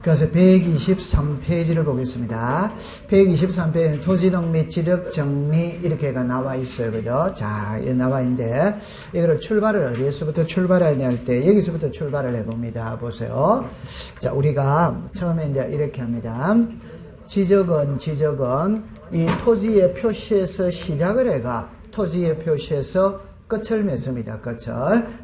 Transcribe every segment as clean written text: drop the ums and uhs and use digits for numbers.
그래서 123페이지를 보겠습니다. 123페이지는 토지등 및 지적 정리 이렇게가 나와 있어요. 그죠? 자, 이게 나와 있는데, 이거를 출발을 어디에서부터 출발해야 할 때, 여기서부터 출발을 해봅니다. 보세요. 자, 우리가 처음에 이제 이렇게 합니다. 지적은 이 토지의 표시에서 시작을 해가 토지의 표시에서 끝을 맺습니다. 끝을.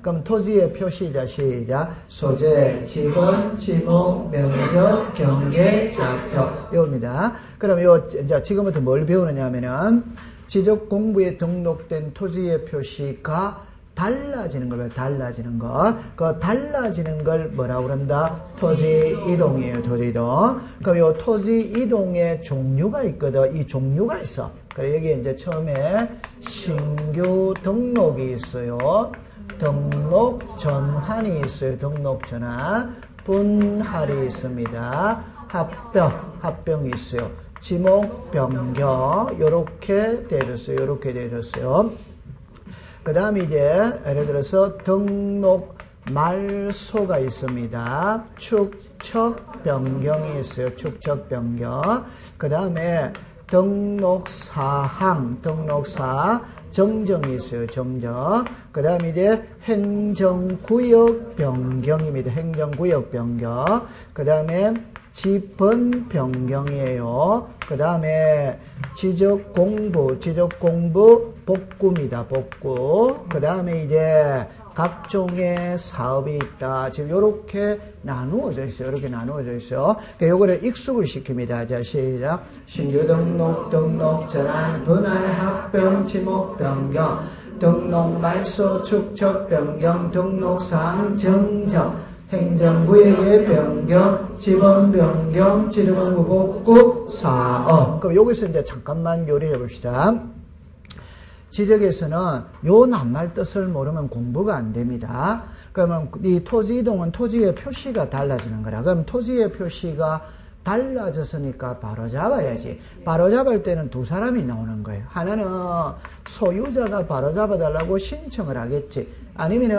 그럼 토지의 표시자 시작. 소재, 지분, 지목, 면적, 경계, 좌표. 이겁니다. 그럼 이제 지금부터 뭘 배우느냐 하면은 지적 공부에 등록된 토지의 표시가 달라지는 거예요. 달라지는 거. 그 달라지는 걸 뭐라고 그런다? 토지 이동이에요. 토지 이동. 그럼 요 토지 이동의 종류가 있거든. 이 종류가 있어. 그래 여기 이제 처음에 신규 등록이 있어요. 등록 전환이 있어요. 등록 전환. 분할이 있습니다. 합병이 있어요. 지목 변경 요렇게 되어졌어요. 요렇게 되어졌어요. 그 다음에 이제 예를 들어서 등록 말소가 있습니다. 축척 변경이 있어요. 축척 변경. 그 다음에 등록사항 정정이 있어요. 정정. 그 다음에 이제 행정구역 변경입니다. 행정구역 변경. 그 다음에 지번 변경이에요. 그 다음에 지적공부 복구입니다. 복구. 그 다음에 이제 각종의 사업이 있다. 지금 요렇게 나누어져 있어요. 이렇게 나누어져 있어요. 그러니까 요거를 익숙을 시킵니다. 자, 시작. 신규 등록 전환, 분할, 합병, 지목 변경, 등록 말소, 축척 변경, 등록사항 정정, 행정구역의 변경, 지번 변경, 지적공부 복구, 사업. 그럼 여기서 이제 잠깐만 요리를 해봅시다. 지적에서는 요 낱말 뜻을 모르면 공부가 안 됩니다. 그러면 이 토지 이동은 토지의 표시가 달라지는 거라. 그럼 토지의 표시가 달라졌으니까 바로 잡아야지. 바로 잡을 때는 두 사람이 나오는 거예요. 하나는 소유자가 바로 잡아달라고 신청을 하겠지. 아니면은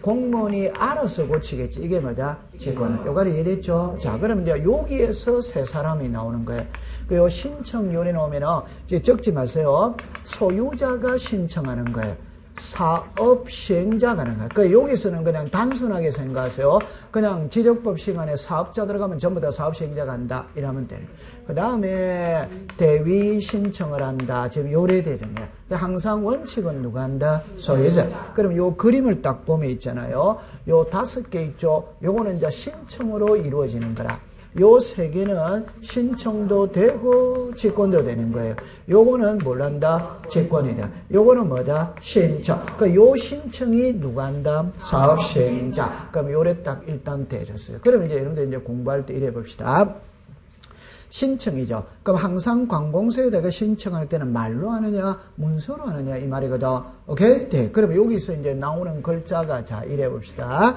공무원이 알아서 고치겠지. 이게 뭐다? 직권. 요가리 이해됐죠? 자, 그러면 이제 여기에서 세 사람이 나오는 거예요. 그 신청요리 나오면은 이제 적지 마세요. 소유자가 신청하는 거예요. 사업 시행자가 하는 거예요. 그 여기서는 그냥 단순하게 생각하세요. 그냥 지적법 시간에 사업자 들어가면 전부 다 사업 시행자가 한다. 이러면 돼요. 그 다음에 대위 신청을 한다. 지금 요래대정이에요. 항상 원칙은 누가 한다? 소유자. 그럼 요 그림을 딱 보면 있잖아요. 요 5개 있죠. 요거는 이제 신청으로 이루어지는 거라. 요 세 개는 신청도 되고 직권도 되는 거예요. 요거는 뭘한다? 직권이다. 요거는 뭐다? 신청. 요 신청이 누가 한다? 사업 시행자. 그럼 요래 딱 일단 되졌어요. 그러면 이제 여러분들 이제 공부할 때 이래 봅시다. 신청이죠. 그럼 항상 관공서에다가 신청할 때는 말로 하느냐, 문서로 하느냐 이 말이거든. 오케이? 네. 그럼 여기서 이제 나오는 글자가 자 이래 봅시다.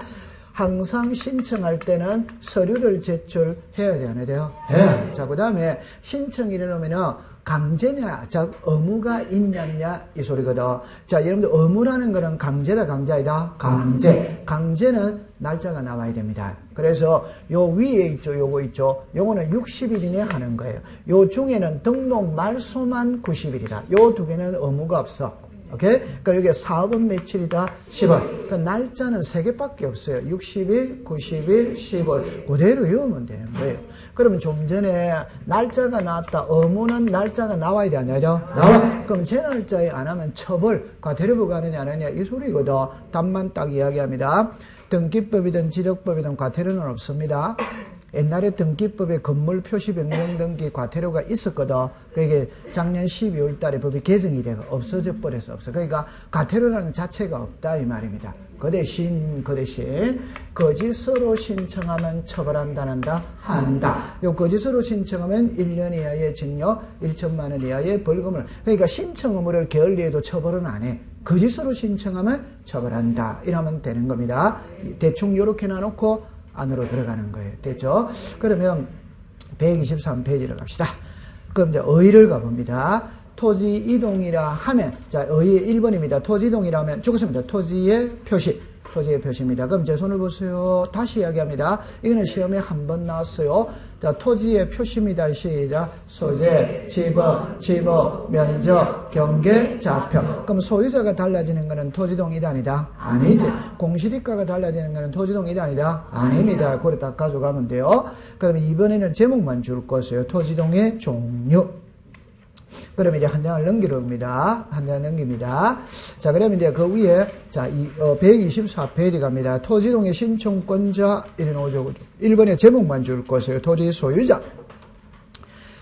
항상 신청할 때는 서류를 제출해야 돼, 안 해야 돼요? 네. 자, 그 다음에 신청이 이러면은 강제냐, 자, 의무가 있냐냐, 이 소리거든. 자, 여러분들 의무라는 거는 강제다, 강자이다? 강제. 강제는 날짜가 나와야 됩니다. 그래서 요 위에 있죠, 요거 있죠. 요거는 60일 이내 하는 거예요. 요 중에는 등록 말소만 90일이다. 요 두 개는 의무가 없어. 오케이? 그러니까 여기에 사업은 며칠이다? 10월. 그러니까 날짜는 3개밖에 없어요. 60일, 90일, 10월. 그대로 외우면 되는 거예요. 그러면 좀 전에 날짜가 나왔다. 의무는 날짜가 나와야 돼, 안 나와야 돼? 나와. 그럼 제 날짜에 안 하면 처벌, 과태료부 가느냐, 안 하느냐, 이 소리거든. 답만 딱 이야기합니다. 등기법이든 지적법이든 과태료는 없습니다. 옛날에 등기법에 건물 표시 변경 등기 과태료가 있었거든. 그게 작년 12월 달에 법이 개정이 되고 없어져 버려서 없어. 그러니까 과태료라는 자체가 없다 이 말입니다. 그 대신 거짓으로 신청하면 처벌한다 한다. 요 거짓으로 신청하면 1년 이하의 징역 1천만 원 이하의 벌금을. 그러니까 신청 의무를 게을리해도 처벌은 안 해. 거짓으로 신청하면 처벌한다. 이러면 되는 겁니다. 대충 요렇게 놔놓고 안으로 들어가는 거예요. 됐죠? 그러면 123페이지를 갑시다. 그럼 이제 의의를 가봅니다. 토지 이동이라 하면, 자, 의의 1번입니다. 토지 이동이라 하면, 죽었습니다. 토지의 표시. 토지의 표시입니다. 그럼 제 손을 보세요. 다시 이야기합니다. 이거는 시험에 한 번 나왔어요. 자, 토지의 표시입니다. 시작. 소재, 지법, 면적, 경계, 좌표. 그럼 소유자가 달라지는 거는 토지동 2단이다? 아니지. 공시지가가 달라지는 거는 토지동 2단이다? 아닙니다. 그래 딱 가져가면 돼요. 그럼 이번에는 제목만 줄 것이에요. 토지동의 종류. 그러면 이제 한 장을 넘기렵니다. 한 장을 넘깁니다. 자, 그러면 이제 그 위에, 자, 124페이지 갑니다. 토지동의 신청권자, 이래 나오죠. 1번에 제목만 줄 것이에요. 토지 소유자.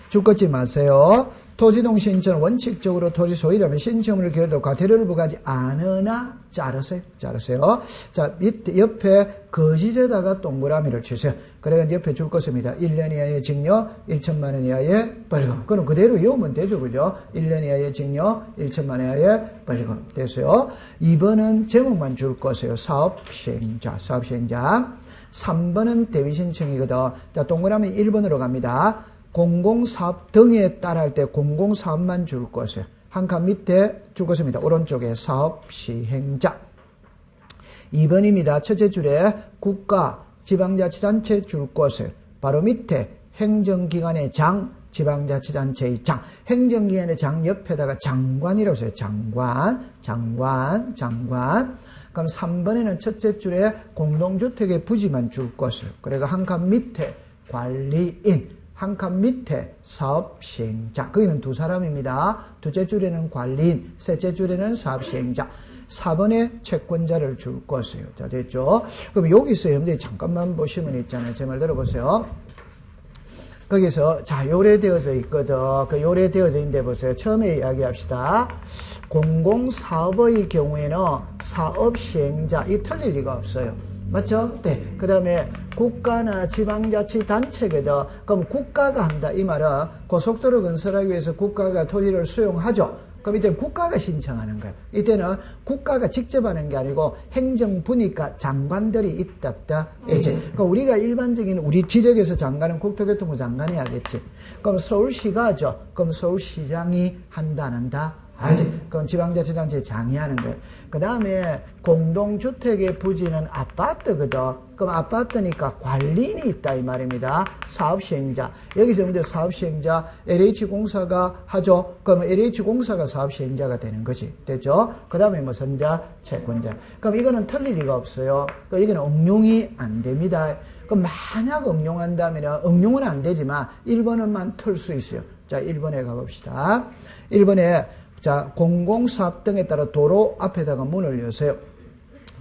줄 것지 마세요. 토지동 신청은 원칙적으로 토지 소유자면 신청을 기여도 과태료를 부과하지 않으나 자르세요. 자, 밑에 옆에 거짓에다가 동그라미를 치세요. 그래서 옆에 줄 것입니다. 1년 이하의 징역, 1천만 원 이하의 벌금. 그럼 그대로 외우면 되죠, 그죠? 1년 이하의 징역, 1천만 원 이하의 벌금. 됐어요. 2번은 제목만 줄 것이에요. 사업시행자. 3번은 대위신청이거든. 자, 동그라미 1번으로 갑니다. 공공사업 등에 따라 할 때 공공사업만 줄 것이에요. 한 칸 밑에 줄 것입니다. 오른쪽에 사업시행자. 2번입니다. 첫째 줄에 국가, 지방자치단체 줄 것이에요. 바로 밑에 행정기관의 장, 지방자치단체의 장. 행정기관의 장 옆에다가 장관이라고 써요. 장관. 그럼 3번에는 첫째 줄에 공동주택의 부지만 줄 것이에요. 그러니까 한 칸 밑에 관리인. 한 칸 밑에 사업시행자. 거기는 두 사람입니다. 둘째 줄에는 관리인, 셋째 줄에는 사업시행자. 4번에 채권자를 줄 것이에요. 자, 됐죠? 그럼 여기서 여러분들이 잠깐만 보시면 있잖아요. 제 말 들어보세요. 거기서, 자, 요래되어져 있거든. 그 요래되어져 있는데 보세요. 처음에 이야기합시다. 공공사업의 경우에는 사업시행자, 이 틀릴 리가 없어요. 맞죠? 네. 그 다음에 국가나 지방자치단체거든. 그럼 국가가 한다. 이 말은 고속도로 건설하기 위해서 국가가 토지를 수용하죠. 그럼 이때 국가가 신청하는 거예요. 이때는 국가가 직접 하는 게 아니고 행정부니까 장관들이 있답다. 이제 그러니까 우리가 일반적인 우리 지역에서 장관은 국토교통부 장관이 하겠지. 그럼 서울시가 하죠. 그럼 서울시장이 한다, 안 한다? 아직 그건 지방자치단체 장이 하는 거예요. 그 다음에 공동주택의 부지는 아파트거든. 그럼 아파트니까 관리인이 있다 이 말입니다. 사업시행자. 여기서 여러분들 사업시행자 LH공사가 하죠. 그러면 LH공사가 사업시행자가 되는 거지. 됐죠? 그 다음에 뭐 선자, 채권자. 그럼 이거는 틀릴 리가 없어요. 그러니까 이거는 응용이 안 됩니다. 그럼 만약 응용한다면 응용은 안 되지만 1번은만 틀 수 있어요. 자, 1번에 가봅시다. 1번에 자, 공공사업 등에 따라 도로 앞에다가 문을 여세요.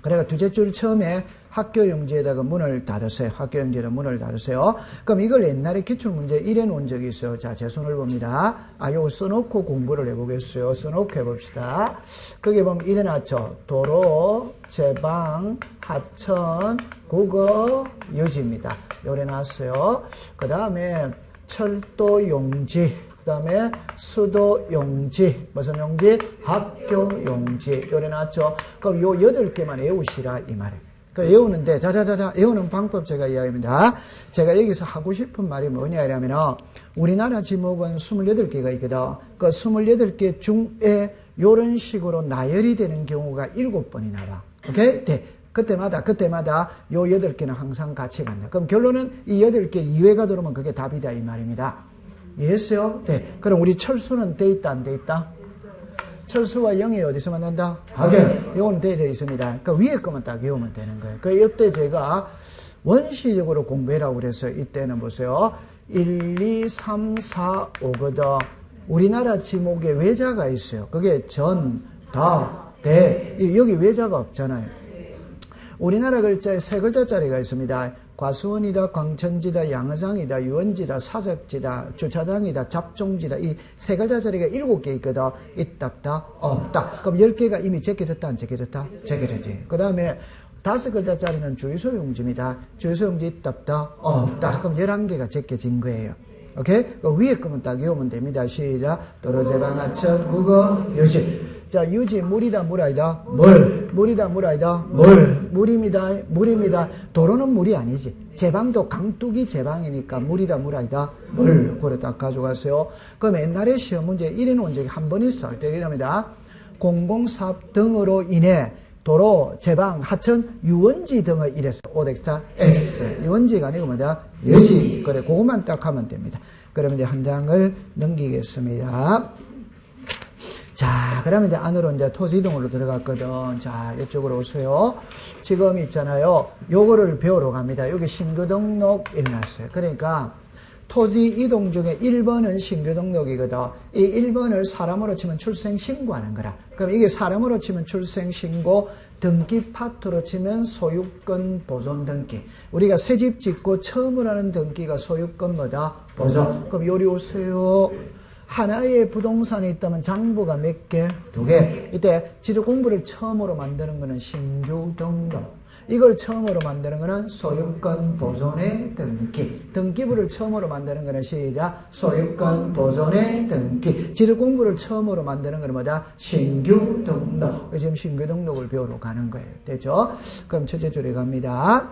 그래가 둘째 줄 처음에 학교용지에다가 문을 닫으세요. 학교용지에다 문을 닫으세요. 그럼 이걸 옛날에 기출문제 1에 놓은 적이 있어요. 자, 제 손을 봅니다. 요거 써놓고 공부를 해보겠어요. 써놓고 해봅시다. 거기 보면 1에 나왔죠. 도로, 제방, 하천, 국어, 유지입니다. 요래 나왔어요. 그 다음에 철도용지. 그 다음에 수도용지, 무슨 용지? 학교용지. 요래 나왔죠? 그럼 요 8개만 외우시라, 이 말이에요. 그러니까 외우는데, 자자자자, 외우는 방법 제가 이야기합니다. 제가 여기서 하고 싶은 말이 뭐냐, 이러면, 우리나라 지목은 28개가 있거든. 그 28개 중에 요런 식으로 나열이 되는 경우가 7번이 나와. 오케이? 네. 그때마다 요 8개는 항상 같이 간다. 그럼 결론은 이 8개 이외가 들어오면 그게 답이다, 이 말입니다. 이해했어요? 네. 그럼 우리 철수는 돼 있다, 안 돼 있다? 철수와 영이 어디서 만난다? 하게. 이건 되어 있습니다. 그러니까 위에 거만 딱 외우면 되는 거예요. 그러니까 이때 제가 원시적으로 공부해라고 그래서 이때는 보세요. 1, 2, 3, 4, 5거든. 우리나라 지목에 외자가 있어요. 그게 전, 다, 대. 여기 외자가 없잖아요. 우리나라 글자에 3글자짜리가 있습니다. 과수원이다, 광천지다, 양어장이다, 유원지다, 사적지다, 주차장이다, 잡종지다. 이 3글자짜리가 7개 있거든. 있답다, 없다. 그럼 10개가 이미 제껴졌다, 안 제껴졌다? 제껴졌지. 그 다음에 5글자짜리는 주유소용지입니다. 주유소용지 있답다, 없다. 그럼 11개가 제껴진 거예요. 오케이? 그 위에 거면 딱 외우면 됩니다. 시작. 도로제방, 하천, 국어, 유지. 자, 유지, 물이다, 물 아니다? 물. 물이다, 물 아니다? 물. 물입니다, 물입니다. 도로는 물이 아니지. 제방도 강뚜기 제방이니까 물이다, 물 아니다? 물. 그래 딱 가져가세요. 그럼 옛날에 시험 문제 1에 놓은 적이 한 번 있어. 이랍니다. 공공사업 등으로 인해 도로, 제방, 하천, 유원지 등을 이래서 오덱스타 X. 유원지가 아니고 뭐다? 여지. 그래, 그것만 딱 하면 됩니다. 그러면 이제 한 장을 넘기겠습니다. 자, 그러면 이제 안으로 이제 토지 이동으로 들어갔거든. 자, 이쪽으로 오세요. 지금 있잖아요. 요거를 배우러 갑니다. 여기 신규 등록 일어났어요. 그러니까 토지 이동 중에 1번은 신규 등록이거든. 이 1번을 사람으로 치면 출생 신고하는 거라. 그럼 이게 사람으로 치면 출생 신고, 등기 파트로 치면 소유권 보존 등기. 우리가 새 집 짓고 처음으로 하는 등기가 소유권 뭐다? 보존. 그럼 요리 오세요. 하나의 부동산이 있다면 장부가 몇 개? 2개. 이때 지도 공부를 처음으로 만드는 거는 신규 등록. 이걸 처음으로 만드는 거는 소유권 보존의 등기. 등기부를 처음으로 만드는 거는 시작. 소유권 보존의 등기. 지도 공부를 처음으로 만드는 거는 뭐다? 신규 등록. 지금 신규 등록을 배우러 가는 거예요. 됐죠? 그럼 첫째 줄에 갑니다.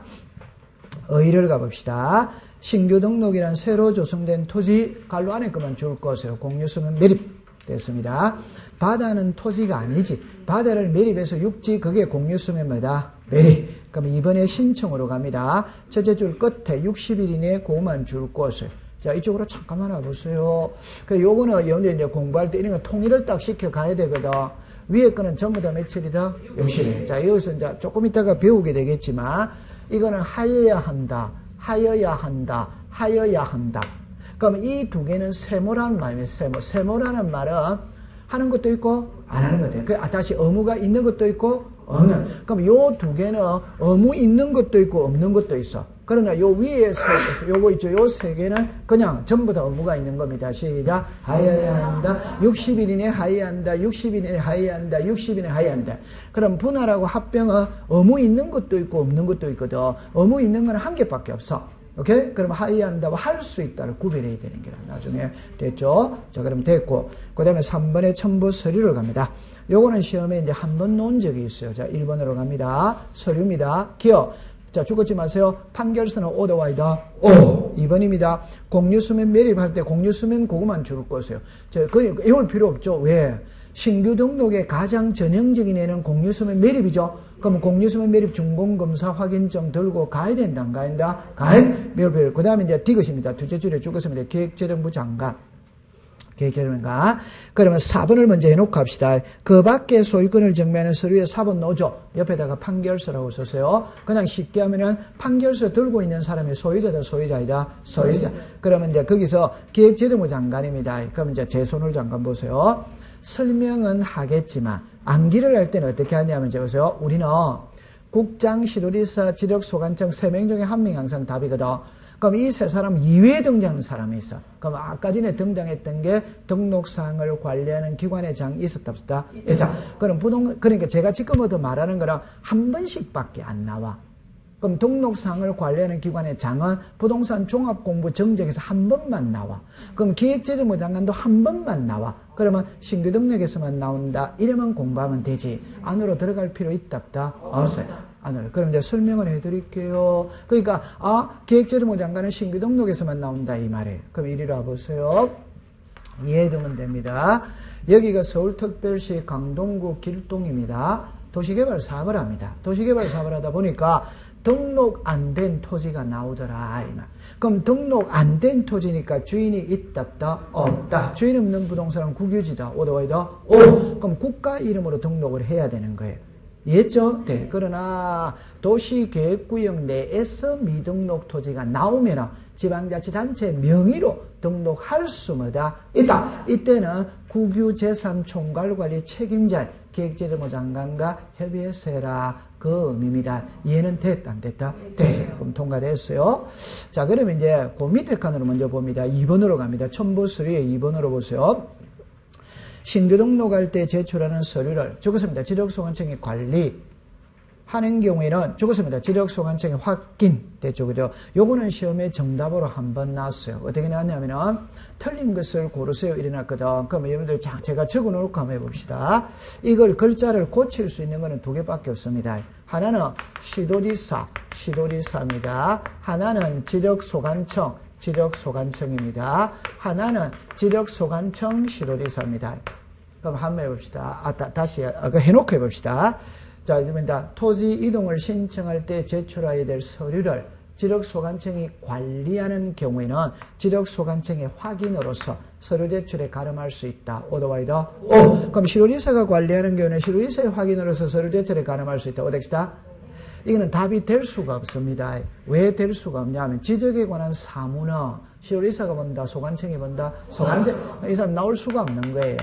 의의를 가봅시다. 신규 등록이란 새로 조성된 토지 갈로 안에 것만 줄 것이에요. 공유수면 매립됐습니다. 바다는 토지가 아니지. 바다를 매립해서 육지 그게 공유수면 뭐다? 매립. 그럼 이번에 신청으로 갑니다. 첫째 줄 끝에 60일 이내에 그것만 줄 것을. 자, 이쪽으로 잠깐만 와보세요. 요거는 여러분들 이제 공부할 때 이런 거 통일을 딱 시켜 가야 되거든. 위에 거는 전부 다 며칠이다? 60일. 자, 여기서 이제 조금 이따가 배우게 되겠지만, 이거는 하여야 한다. 하여야 한다. 하여야 한다. 그럼 이 두 개는 세모라는 말이에요. 세모라는 말은 하는 것도 있고 안 하는 것도 있고. 다시 의무가 있는 것도 있고 없는. 그럼 요 두 개는 의무 있는 것도 있고 없는 것도 있어. 그러나 요 위에 요거 있죠. 요 세 개는 그냥 전부 다 의무가 있는 겁니다. 시작. 하여야 한다. 60일 이내에 하여야 한다. 60일 이내에 하여야 한다. 60일 이내에 하여야 한다. 그럼 분할하고 합병은 의무 있는 것도 있고 없는 것도 있거든. 의무 있는 건 한 개밖에 없어. 오케이? 그럼 하여야 한다고 할 수 있다를 구별해야 되는 게라. 나중에 됐죠? 자, 그럼 됐고. 그 다음에 3번에 첨부 서류를 갑니다. 요거는 시험에 이제 한 번 놓은 적이 있어요. 자, 1번으로 갑니다. 서류입니다. 기억. 자, 죽었지 마세요. 판결서는 오더와이다. 오. 2번입니다. 공유수면 매립할 때 공유수면 그거만 줄 거세요. 자, 이걸 필요 없죠. 왜? 신규 등록의 가장 전형적인 애는 공유수면 매립이죠. 그럼 공유수면 매립 준공검사 확인증 들고 가야 된다, 안 가야 된다? 가야 매립. 그 다음에 이제 디귿입니다. 둘째 줄에 죽었습니다. 계획재정부 장관. 계획재정부가. 그러면 4번을 먼저 해놓고 합시다. 그 밖에 소유권을 증명하는 서류에 4번 넣어줘. 옆에다가 판결서라고 썼어요. 그냥 쉽게 하면은 판결서 들고 있는 사람이 소유자다, 소유자이다, 소유자. 그러면 이제 거기서 계획재정부 장관입니다. 그럼 이제 제 손을 잠깐 보세요. 설명은 하겠지만 암기를 할 때는 어떻게 하냐면 이제 보세요. 우리는 국장, 시도지사, 지력소관청 3명 중에 1명이 항상 답이거든. 그럼 이 세 사람 이외에 등장하는 사람이 있어. 그럼 아까 전에 등장했던 게 등록사항을 관리하는 기관의 장이 있었다, 없었다? 자, 그럼 그러니까 제가 지금 얻어 말하는 거랑 한 번씩밖에 안 나와. 그럼 등록사항을 관리하는 기관의 장은 부동산 종합공부 정책에서 한 번만 나와. 그럼 기획재정부 장관도 한 번만 나와. 그러면 신규 등록에서만 나온다. 이러면 공부하면 되지. 안으로 들어갈 필요 있다, 없다? 없어요. 안으로. 그럼 이제 설명을 해드릴게요. 그러니까 기획재정부 장관은 신규 등록에서만 나온다 이 말이에요. 그럼 이리로 와보세요. 이해해두면 됩니다. 여기가 서울특별시 강동구 길동입니다. 도시개발 사업을 합니다. 도시개발 사업을 하다 보니까 등록 안 된 토지가 나오더라 이 말. 그럼 등록 안 된 토지니까 주인이 있다, 없다? 없다. 주인 없는 부동산은 국유지다. 오더와이다? 오. 그럼 국가 이름으로 등록을 해야 되는 거예요. 이해했죠? 네. 그러나 도시계획구역 내에서 미등록 토지가 나오면 지방자치단체 명의로 등록할 수 뭐다? 있다. 이때는 국유재산총괄관리 책임자 기획재정부 장관과 협의해서 해라. 그 의미입니다. 이해는 됐다, 안 됐다? 됐어요. 그럼 통과됐어요. 자, 그러면 이제 그 밑에 칸으로 먼저 봅니다. 2번으로 갑니다. 첨부 서류에 2번으로 보세요. 신규 등록할 때 제출하는 서류를 적었습니다. 지력소관청의 관리 하는 경우에는 적었습니다. 지력소관청의 확인 됐죠, 그죠? 요거는 시험에 정답으로 한번 나왔어요. 어떻게 나왔냐면은 틀린 것을 고르세요 이래 놨거든. 그러면 여러분들 제가 적어놓고 한번 해봅시다. 이걸 글자를 고칠 수 있는 거는 2개밖에 없습니다. 하나는 시도지사입니다. 하나는 지력소관청. 지력소관청입니다. 하나는 지력소관청 시도지사입니다. 그럼 한번 해봅시다. 다시 해놓고 해봅시다. 자, 이릅니다. 토지 이동을 신청할 때 제출해야 될 서류를 지력소관청이 관리하는 경우에는 지력소관청의 확인으로서 서류 제출에 가름할 수 있다. 오더와이더 오. 그럼 시도지사가 관리하는 경우는 시도지사의 확인으로서 서류 제출에 가름할 수 있다. 오덱시다. 이거는 답이 될 수가 없습니다. 왜 될 수가 없냐면 지적에 관한 사무는 시도지사가 본다, 소관청이 본다, 소관청 이 사람 나올 수가 없는 거예요.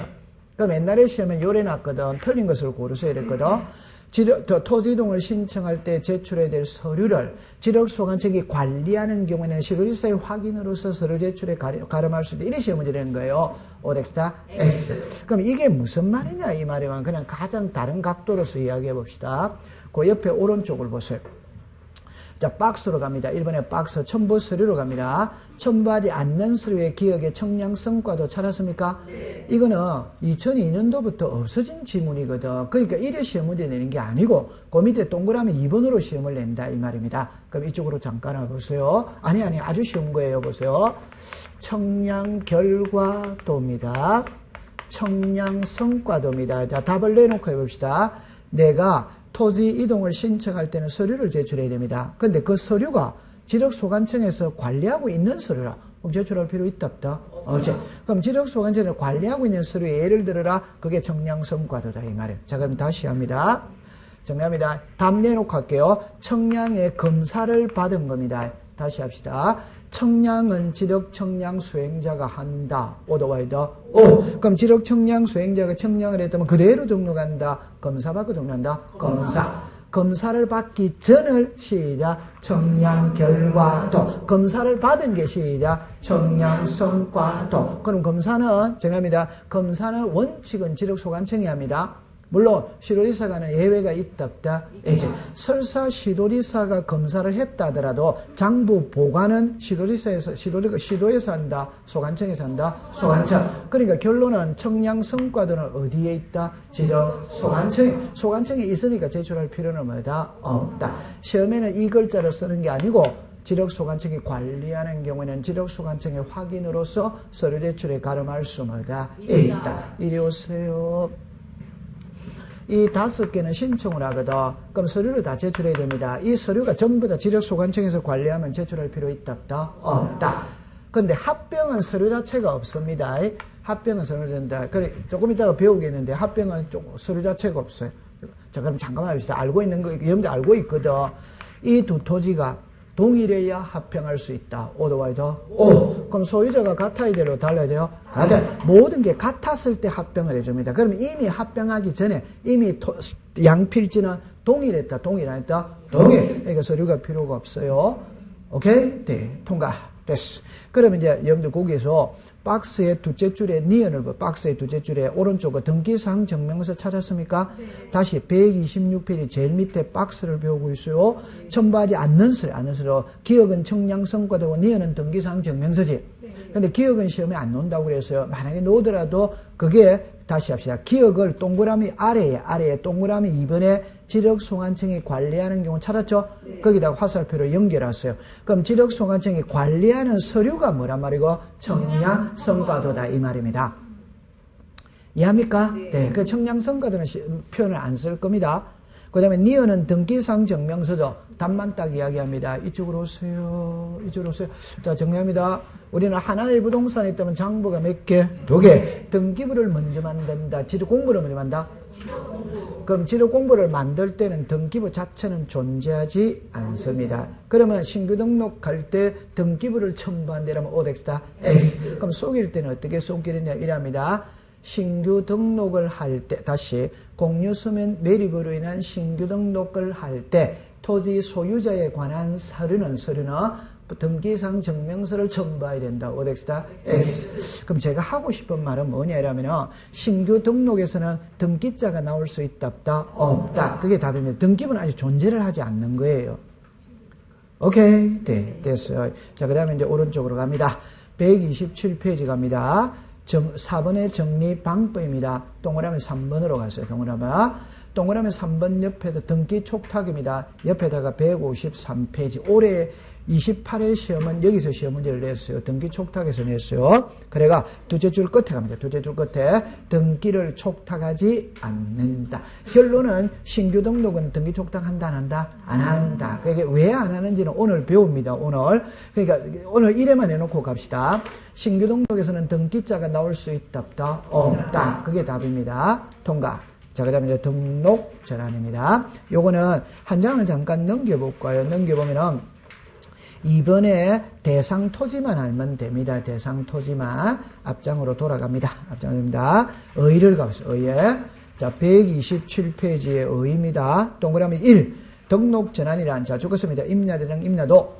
그럼 옛날에 시험에 요래 났거든. 틀린 것을 고르세요 이랬거든. 토지 이동을 신청할 때 제출해야 될 서류를 지력소관청이 관리하는 경우에는 시도지사의 확인으로서 서류 제출에 가름할 수 있다. 이런 시험 문제를 낸 거예요. 오덱스타 X. 그럼 이게 무슨 말이냐 이 말이면 그냥 가장 다른 각도로서 이야기해 봅시다. 그 옆에 오른쪽을 보세요. 자, 박스로 갑니다. 1번에 박스 첨부 서류로 갑니다. 첨부하지 않는 서류의 기억의 청량성과도 찾았습니까? 이거는 2002년도부터 없어진 지문이거든. 그러니까 1회 시험 문제 내는 게 아니고 그 밑에 동그라미 2번으로 시험을 낸다 이 말입니다. 그럼 이쪽으로 잠깐 와보세요. 아니 아주 쉬운 거예요. 보세요. 청량 결과도입니다. 청량 성과도입니다. 자, 답을 내놓고 해봅시다. 내가 토지 이동을 신청할 때는 서류를 제출해야 됩니다. 근데 그 서류가 지력소관청에서 관리하고 있는 서류라. 그럼 제출할 필요 있다 없다? 없죠. 그럼 지력소관청에서 관리하고 있는 서류에 예를 들어라. 그게 청량성과도다 이 말이에요. 자, 그럼 다시 합니다. 정리합니다. 답 내놓고 할게요. 청량의 검사를 받은 겁니다. 다시 합시다. 청량은 지력청량 수행자가 한다. 오더와이더 오. 그럼 지력청량 수행자가 청량을 했다면 그대로 등록한다. 검사 받고 등록한다. 검사. 검사를 받기 전을 시작 청량 결과도. 검사를 받은 게 시작 청량 성과도. 그럼 검사는 정합니다. 검사는 원칙은 지력소관청이 합니다. 물론 시도지사가는 예외가 있다 없다? 있지. 설사 시도지사가 검사를 했다 하더라도 장부 보관은 시도에서 한다? 소관청에서 한다? 소관청. 그러니까 결론은 청량 성과도는 어디에 있다? 지력 소관청에 있으니까 제출할 필요는 뭐다? 없다. 시험에는 이 글자를 쓰는 게 아니고 지력소관청이 관리하는 경우에는 지력소관청의 확인으로서 서류 제출에 가름할 수 뭐다? 있다. 이리 오세요. 이 5개는 신청을 하거든. 그럼 서류를 다 제출해야 됩니다. 이 서류가 전부 다 지력소관청에서 관리하면 제출할 필요 있다 없다? 없다. 근데 합병은 서류 자체가 없습니다. 합병은 서류 된다. 그래 조금 이따가 배우겠는데 합병은 서류 자체가 없어요. 자, 그럼 잠깐만 합시다. 알고 있는 거 여러분들 알고 있거든. 이 두 토지가 동일해야 합병할 수 있다. 오더와이더 오. 그럼 소유자가 같아야 돼요? 달라야 돼요? 같아요. 모든 게 같았을 때 합병을 해줍니다. 그러면 이미 합병하기 전에 이미 양필지는 동일했다. 동일 안 했다? 동일. 그러니까 서류가 필요가 없어요. 오케이? 네. 통과. 됐어. 그러면 이제 여러분들 거기에서 박스의 둘째 줄에 니은을 박스의 둘째 줄에 오른쪽에 등기사항 증명서 찾았습니까? 네. 다시 126페이지 제일 밑에 박스를 배우고 있어요. 첨부하지 않는 서류. 기억은 청량성과도고 니은은 등기사항 증명서지. 근데 기억은 시험에 안 놓는다고 그랬어요. 만약에 놓더라도 그게 다시 합시다. 기억을 동그라미 아래에 동그라미 2번에 지력소관청이 관리하는 경우 찾았죠? 네. 거기다가 화살표로 연결했어요. 그럼 지력소관청이 관리하는 서류가 뭐란 말이고? 청량성과도다 이 말입니다. 이해합니까? 네. 그 청량성과도는 표현을 안 쓸 겁니다. 그 다음에 니은은 등기사항 증명서도 답만 딱 이야기합니다. 이쪽으로 오세요. 이쪽으로 오세요. 자, 정리합니다. 우리는 하나의 부동산이 있다면 장부가 몇 개? 2개. 등기부를 먼저 만든다. 지력공부를 먼저 만든다. 그럼 지력공부를 만들 때는 등기부 자체는 존재하지 않습니다. 그러면 신규 등록할 때 등기부를 첨부한다면 오덱스다 X. 그럼 속일 때는 어떻게 속일이냐 이랍니다. 신규 등록을 할 때, 다시 공유서면 매립으로 인한 신규 등록을 할 때 토지 소유자에 관한 서류는 등기상 증명서를 첨부해야 된다. 오덱스다 X. 그럼 제가 하고 싶은 말은 뭐냐면 신규 등록에서는 등기자가 나올 수 있다 없다? 없다. 그게 답입니다. 등기부는 아직 존재를 하지 않는 거예요. 오케이? 네, 됐어요. 자, 그 다음에 이제 오른쪽으로 갑니다. 127페이지 갑니다. 4번의 정리 방법입니다. 동그라미 3번으로 갔어요. 동그라미. 동그라미 3번 옆에도 등기 촉탁입니다. 옆에다가 153페이지. 올해 28회 시험은 여기서 시험 문제를 냈어요. 등기 촉탁에서 냈어요. 그래가 두째 줄 끝에 갑니다. 두째 줄 끝에 등기를 촉탁하지 않는다. 결론은 신규 등록은 등기 촉탁한다 안 한다? 안 한다. 그게 왜 안 하는지는 오늘 배웁니다. 오늘. 그러니까 오늘 1회만 해놓고 갑시다. 신규 등록에서는 등기자가 나올 수 있다 없다? 없다. 그게 답입니다. 통과. 자, 그 다음에 이제 등록 전환입니다. 요거는 한 장을 잠깐 넘겨볼까요? 넘겨보면은 이번에 대상 토지만 알면 됩니다. 대상 토지만. 앞장으로 돌아갑니다. 앞장입니다. 의를 가보세요. 의에. 자, 127페이지의 의입니다. 동그라미 1. 등록 전환이란. 자, 적었습니다. 임야대장 임야도.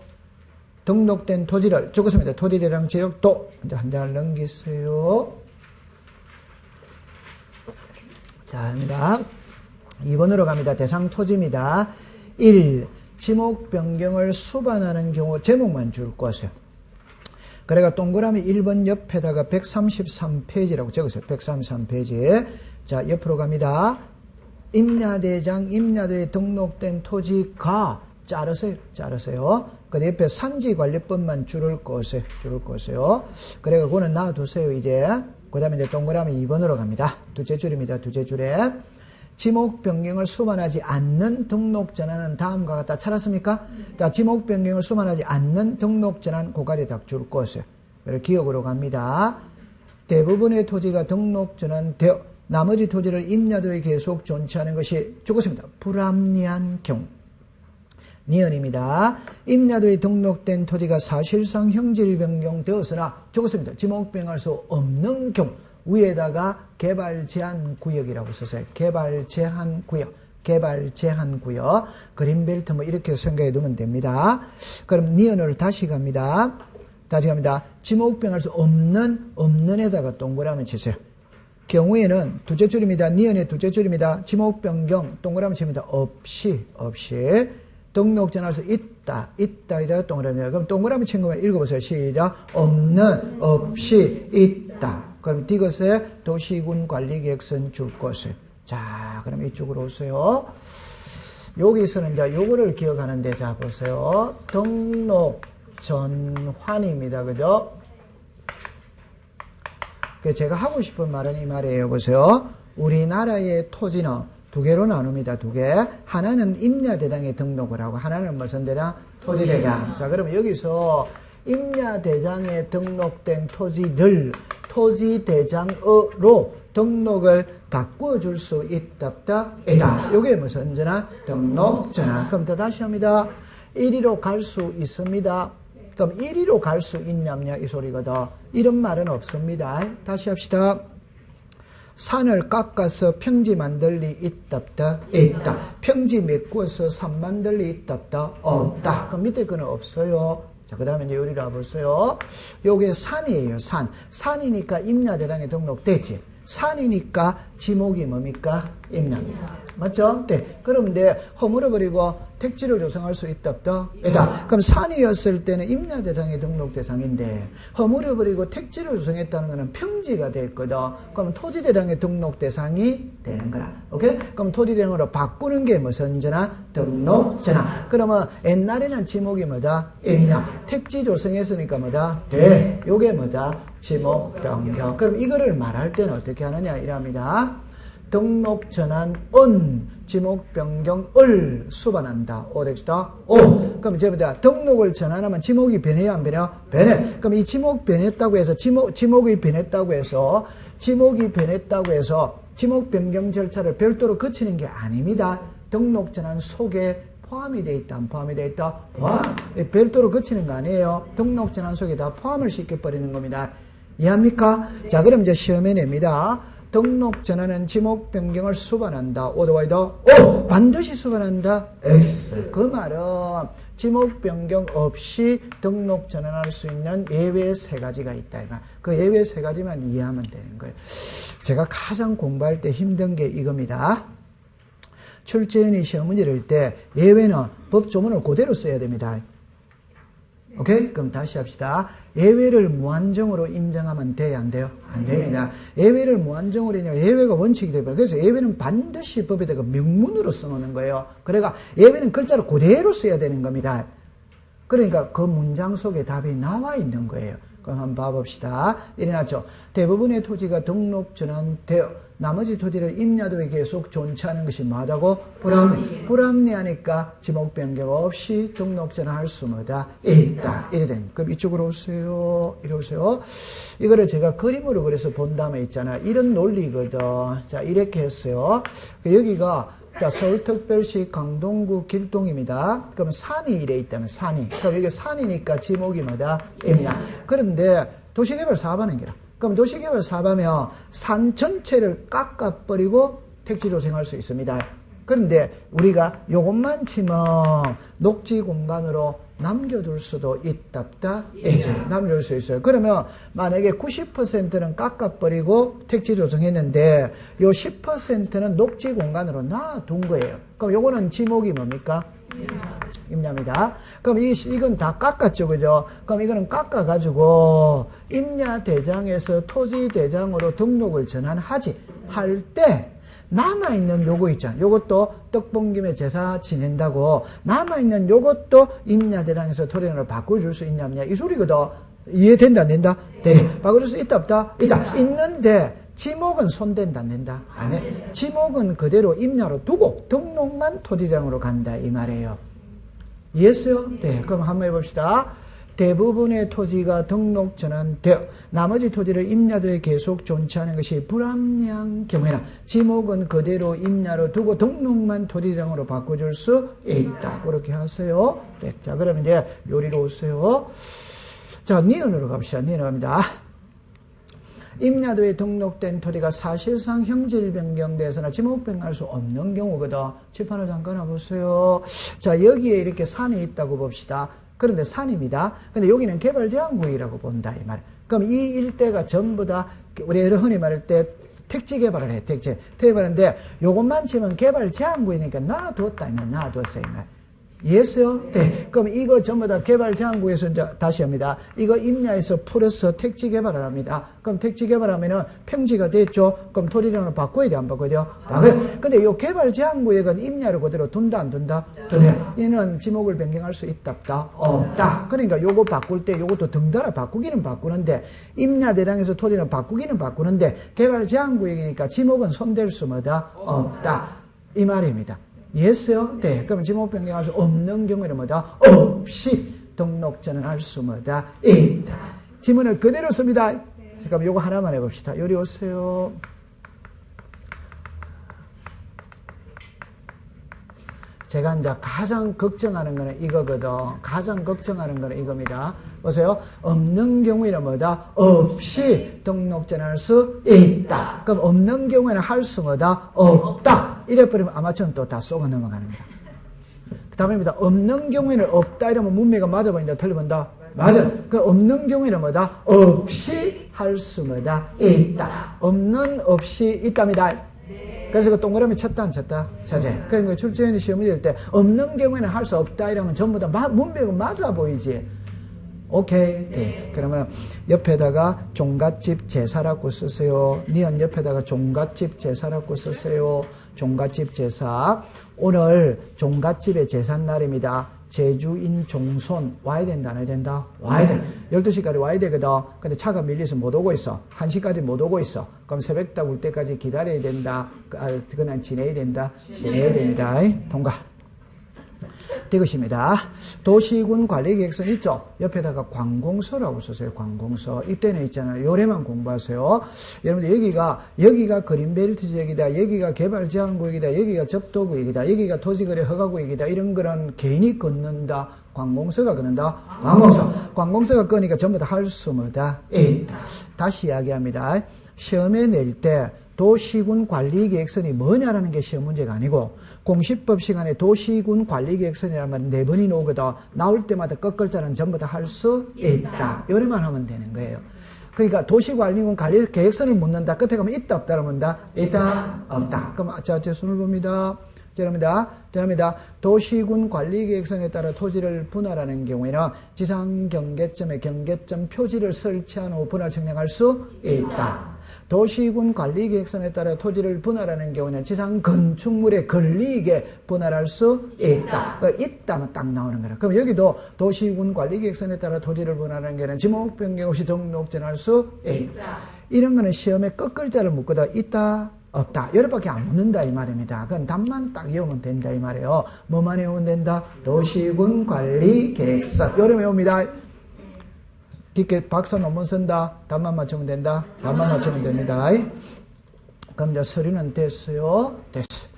등록된 토지를 적었습니다. 토지대장 지역도. 이제 한 장을 넘기세요. 자, 합니다. 2번으로 갑니다. 대상 토지입니다. 1. 지목 변경을 수반하는 경우 제목만 줄 것이요. 그래가 동그라미 1번 옆에다가 133페이지라고 적었어요. 133페이지. 자, 옆으로 갑니다. 임야대장, 임야도에 등록된 토지가 자르세요. 자르세요. 그 옆에 산지관리법만 줄을 것이요. 줄을 것이요. 그래가 그거는 놔두세요, 이제. 그 다음에 이제 동그라미 2번으로 갑니다. 두째 줄입니다. 두째 줄에. 지목 변경을 수반하지 않는 등록 전환은 다음과 같다. 찾았습니까? 자, 지목 변경을 수반하지 않는 등록 전환 고갈에 딱 줄 것이요. 그래서 기억으로 갑니다. 대부분의 토지가 등록 전환되어 나머지 토지를 임야도에 계속 존치하는 것이 죽었습니다. 불합리한 경우. 니은입니다. 임야도에 등록된 토지가 사실상 형질 변경되었으나 죽었습니다. 지목 변경할 수 없는 경우. 위에다가 개발 제한 구역이라고 썼어요. 개발 제한 구역. 개발 제한 구역. 그린벨트 뭐 이렇게 생각해 두면 됩니다. 그럼 니은을 다시 갑니다. 다시 갑니다. 지목 변경할 수 없는 에다가 동그라미 치세요. 경우에는 두째 줄입니다. 니은의 두째 줄입니다. 지목 변경 동그라미 칩니다. 없이 등록 전할 수 있다. 이다 동그라미입니다. 그럼 동그라미 친 거만 읽어보세요. 시작. 없는 없이 있다. 그럼 이것에 도시군 관리계획서는 줄 것을. 자, 그럼 이쪽으로 오세요. 여기서는 이제 요거를 기억하는데, 자, 보세요. 등록 전환입니다. 그죠? 제가 하고 싶은 말은 이 말이에요. 보세요. 우리나라의 토지는 두 개로 나눕니다. 두 개. 하나는 임야대장에 등록을 하고, 하나는 무슨 대장? 토지대장. 자, 그러면 여기서 임야대장에 등록된 토지를 토지대장으로 등록을 바꿔줄 수 있다, 없다? 있다. 이게 무슨 전환? 등록 전환. 그럼 또 다시 합니다. 1위로 갈 수 있습니다. 그럼 1위로 갈 수 있냐냐 이 소리거든. 이런 말은 없습니다. 다시 합시다. 산을 깎아서 평지 만들 리 있다, 없다? 있다. 평지 메꾸어서 산 만들 리 있다, 없다? 없다. 그럼 밑에 거는 없어요. 자, 그 다음에 이제 요리를 와보세요. 요게 산이에요, 산. 산이니까 임야대장에 등록되지. 산이니까 지목이 뭡니까? 임야입니다. 맞죠? 네. 그럼 이제 허물어버리고 택지를 조성할 수 있다, 없다? 있다. 그럼 산이었을 때는 임야대장에 등록 대상인데 허물어버리고 택지를 조성했다는 것은 평지가 됐거든. 그럼 토지대장에 등록 대상이 되는 거라. 오케이? 그럼 토지대장으로 바꾸는 게 무슨 전환? 등록 전환. 그러면 옛날에는 지목이 뭐다? 임야. 택지 조성했으니까 뭐다? 돼. 요게 뭐다? 지목 변경. 그럼 이거를 말할 때는 어떻게 하느냐 이랍니다. 등록 전환은 지목 변경을 수반한다. 오реш다. 오. 그럼 이제 뭐다? 등록을 전환하면 지목이 변해야 안 변해요? 변해. 그럼 이 지목 변했다고 해서 지목이 변했다고 해서 지목 변경 절차를 별도로 거치는 게 아닙니다. 등록 전환 속에 포함이 돼 있다, 안 포함이 돼 있다? 포함. 별도로 거치는 거 아니에요. 등록 전환 속에 다 포함을 시켜버리는 겁니다. 이해합니까? 자, 그럼 이제 시험에 냅니다. 등록 전환은 지목 변경을 수반한다. 오더와이더 오! 반드시 수반한다. X. 그 말은 지목 변경 없이 등록 전환할 수 있는 예외 세 가지가 있다. 그 예외 세 가지만 이해하면 되는 거예요. 제가 가장 공부할 때 힘든 게 이겁니다. 출제원이 시험 문제를 할 때 예외는 법 조문을 그대로 써야 됩니다. 오케이? 그럼 다시 합시다. 예외를 무한정으로 인정하면 돼요? 안 돼요? 안 됩니다. 예외를 무한정으로 인정하면 예외가 원칙이 되버려요. 그래서 예외는 반드시 법에다가 명문으로 써놓는 거예요. 그러니까 예외는 글자로 그대로 써야 되는 겁니다. 그러니까 그 문장 속에 답이 나와 있는 거예요. 그럼 한번 봐봅시다. 이래 놨죠. 대부분의 토지가 등록 전환되어 나머지 토지를 임야도에 계속 존치하는 것이 뭐하다고? 불합리하니까 지목 변경 없이 등록 전환할 수 뭐다? 있다. 이래 되는. 그럼 이쪽으로 오세요. 이리 오세요. 이거를 제가 그림으로 그래서 본 다음에 있잖아. 이런 논리거든. 자, 이렇게 했어요. 여기가 자, 서울특별시 강동구 길동입니다. 그럼 산이 이래 있다면 산이. 그럼 여기 산이니까 지목이 뭐다? 임야. 그런데 도시개발 사업하는 게라. 그럼 도시개발 사업하면 산 전체를 깎아버리고 택지 조성할 수 있습니다. 그런데 우리가 요것만 치면 녹지 공간으로 남겨둘 수도 있답다. 남겨둘 수 있어요. 그러면 만약에 90%는 깎아버리고 택지 조성했는데 요 10%는 녹지 공간으로 놔둔 거예요. 그럼 요거는 지목이 뭡니까? 임야입니다. 그럼 이건 다 깎았죠, 그죠? 그럼 이거는 깎아가지고 임야대장에서 토지대장으로 등록을 전환하지 할 때 남아있는 요거 있잖아. 요것도 떡 본 김에 제사 지낸다고 남아있는 요것도 임야대장에서 토지를 바꿔줄 수 있냐 없냐 이 소리거든. 이해된다 안 된다? 네. 바꿔줄 수 있다 없다? 있다. 있는데 지목은 손댄다 안 된다? 안 해. 지목은 그대로 임야로 두고 등록만 토지대장으로 간다 이 말이에요. 이해했어요? 네. 그럼 한번 해봅시다. 대부분의 토지가 등록 전환되어 나머지 토지를 임야도에 계속 존치하는 것이 불합리한 경우에는 지목은 그대로 임야로 두고 등록만 토지대장으로 바꿔줄 수 있다. 그렇게 하세요. 네. 자, 그러면 이제 요리로 오세요. 자, 니은으로 갑시다. 니은으로 갑니다. 임야도에 등록된 토지가 사실상 형질 변경돼서나 지목 변경할 수 없는 경우거든. 칠판을 잠깐 와보세요. 자, 여기에 이렇게 산이 있다고 봅시다. 그런데 산입니다. 근데 여기는 개발 제한구역이라고 본다 이 말. 그럼 이 일대가 전부 다 우리 흔히 말할 때 택지 개발을 해. 택지 개발인데 요것만 치면 개발 제한구역이니까 놔뒀다 이면 놔뒀어요 이 말. 이해했어요? 네. 그럼 이거 전부 다 개발 제한구에서 이제 다시 합니다. 이거 임야에서 풀어서 택지 개발을 합니다. 그럼 택지 개발하면은 평지가 됐죠? 그럼 토지량을 바꿔야 돼, 안 바꿔야 돼요? 근데 이 개발 제한구역은 임야를 그대로 둔다, 안 둔다? 둔다. 얘는 지목을 변경할 수 있다, 없다? 없다. 그러니까 요거 바꿀 때 요것도 등달아 바꾸기는 바꾸는데 임야 대장에서 토지는 바꾸기는 바꾸는데 개발 제한구역이니까 지목은 손댈 수 뭐다? 없다. 이 말입니다. 이해했어요? 네. 그럼 지목 변경할 수 없는 경우에는 뭐다? 없이 등록 전환할 수 뭐다? 있다. 지문을 그대로 씁니다. 네. 그럼 요거 하나만 해봅시다. 요리 오세요. 제가 이제 가장 걱정하는 거는 이거거든. 가장 걱정하는 거는 이겁니다. 보세요. 없는 경우에는 뭐다? 없이 등록 전환할 수 있다. 그럼 없는 경우에는 할 수 뭐다? 없다. 이래버리면 아마추어는 또 다 쏘가 넘어가는 거야. 그 다음입니다. 없는 경우에는 없다 이러면 문맥가 맞아버린다. 틀려본다. 맞아. 그 없는 경우에는 뭐다? 없이 할 수 뭐다? 있다. 없는 없이 있답니다. 그래서 그 동그라미 쳤다 안 쳤다? 쳤지. 그러니까 출제위원회 시험이 될 때 없는 경우에는 할 수 없다 이러면 전부 다 문맥은 맞아 보이지. 오케이. 네. 그러면 옆에다가 종갓집 제사라고 쓰세요. 니은 옆에다가 종갓집 제사라고 쓰세요. 종갓집 제사. 오늘 종갓집의 제삿날입니다. 제주인 종손 와야 된다 안 와야 된다? 와야 돼. 12시까지 와야 되거든. 근데 차가 밀려서 못 오고 있어. 1시까지 못 오고 있어. 그럼 새벽 딱 올 때까지 기다려야 된다. 그냥 지내야 된다. 지내야 됩니다. 통과. 이것입니다. 도시군 관리계획선 있죠? 옆에다가 관공서라고 쓰세요. 관공서. 이때는 있잖아요. 요래만 공부하세요. 여러분들 여기가 그린벨트 지역이다. 여기가 개발제한구역이다. 여기가 접도구역이다. 여기가 토지거래 허가구역이다. 이런 거는 개인이 걷는다. 관공서가 걷는다. 관공서가 끄니까 전부 다 할 수 뭐다? 다시 이야기합니다. 시험에 낼 때 도시군 관리계획선이 뭐냐라는 게 시험 문제가 아니고 공시법 시간에 도시군 관리계획선이라면 4번이 나오거든. 나올 때마다 끝글자는 전부 다 할 수 있다. 요래만 하면 되는 거예요. 그러니까 도시관리군 관리계획선을 묻는다. 끝에 가면 있다 없다 그러면 있다 없다. 그럼 자, 제 손을 봅니다. 죄송합니다. 도시군 관리계획선에 따라 토지를 분할하는 경우에는 지상 경계점에 경계점 표지를 설치한 후 분할 측량할 수 있다. 도시군 관리계획선에 따라 토지를 분할하는 경우는 지상 건축물에 걸리게 분할할 수 있다. 있다면 딱 나오는 거라. 그럼 여기도 도시군 관리계획선에 따라 토지를 분할하는 경우는 지목 변경 없이 등록전할 수 있다. 이런 거는 시험에 끝글자를 묻거든. 있다, 없다. 여러밖에 안 묻는다 이 말입니다. 그건 답만 딱 외우면 된다 이 말이에요. 뭐만 외우면 된다? 도시군 관리계획선. 요래 외웁니다. 깊게 박사 논문 쓴다. 답만 맞추면 된다. 답만 맞추면 됩니다. 그럼 이제 서류는 됐어요. 됐어요.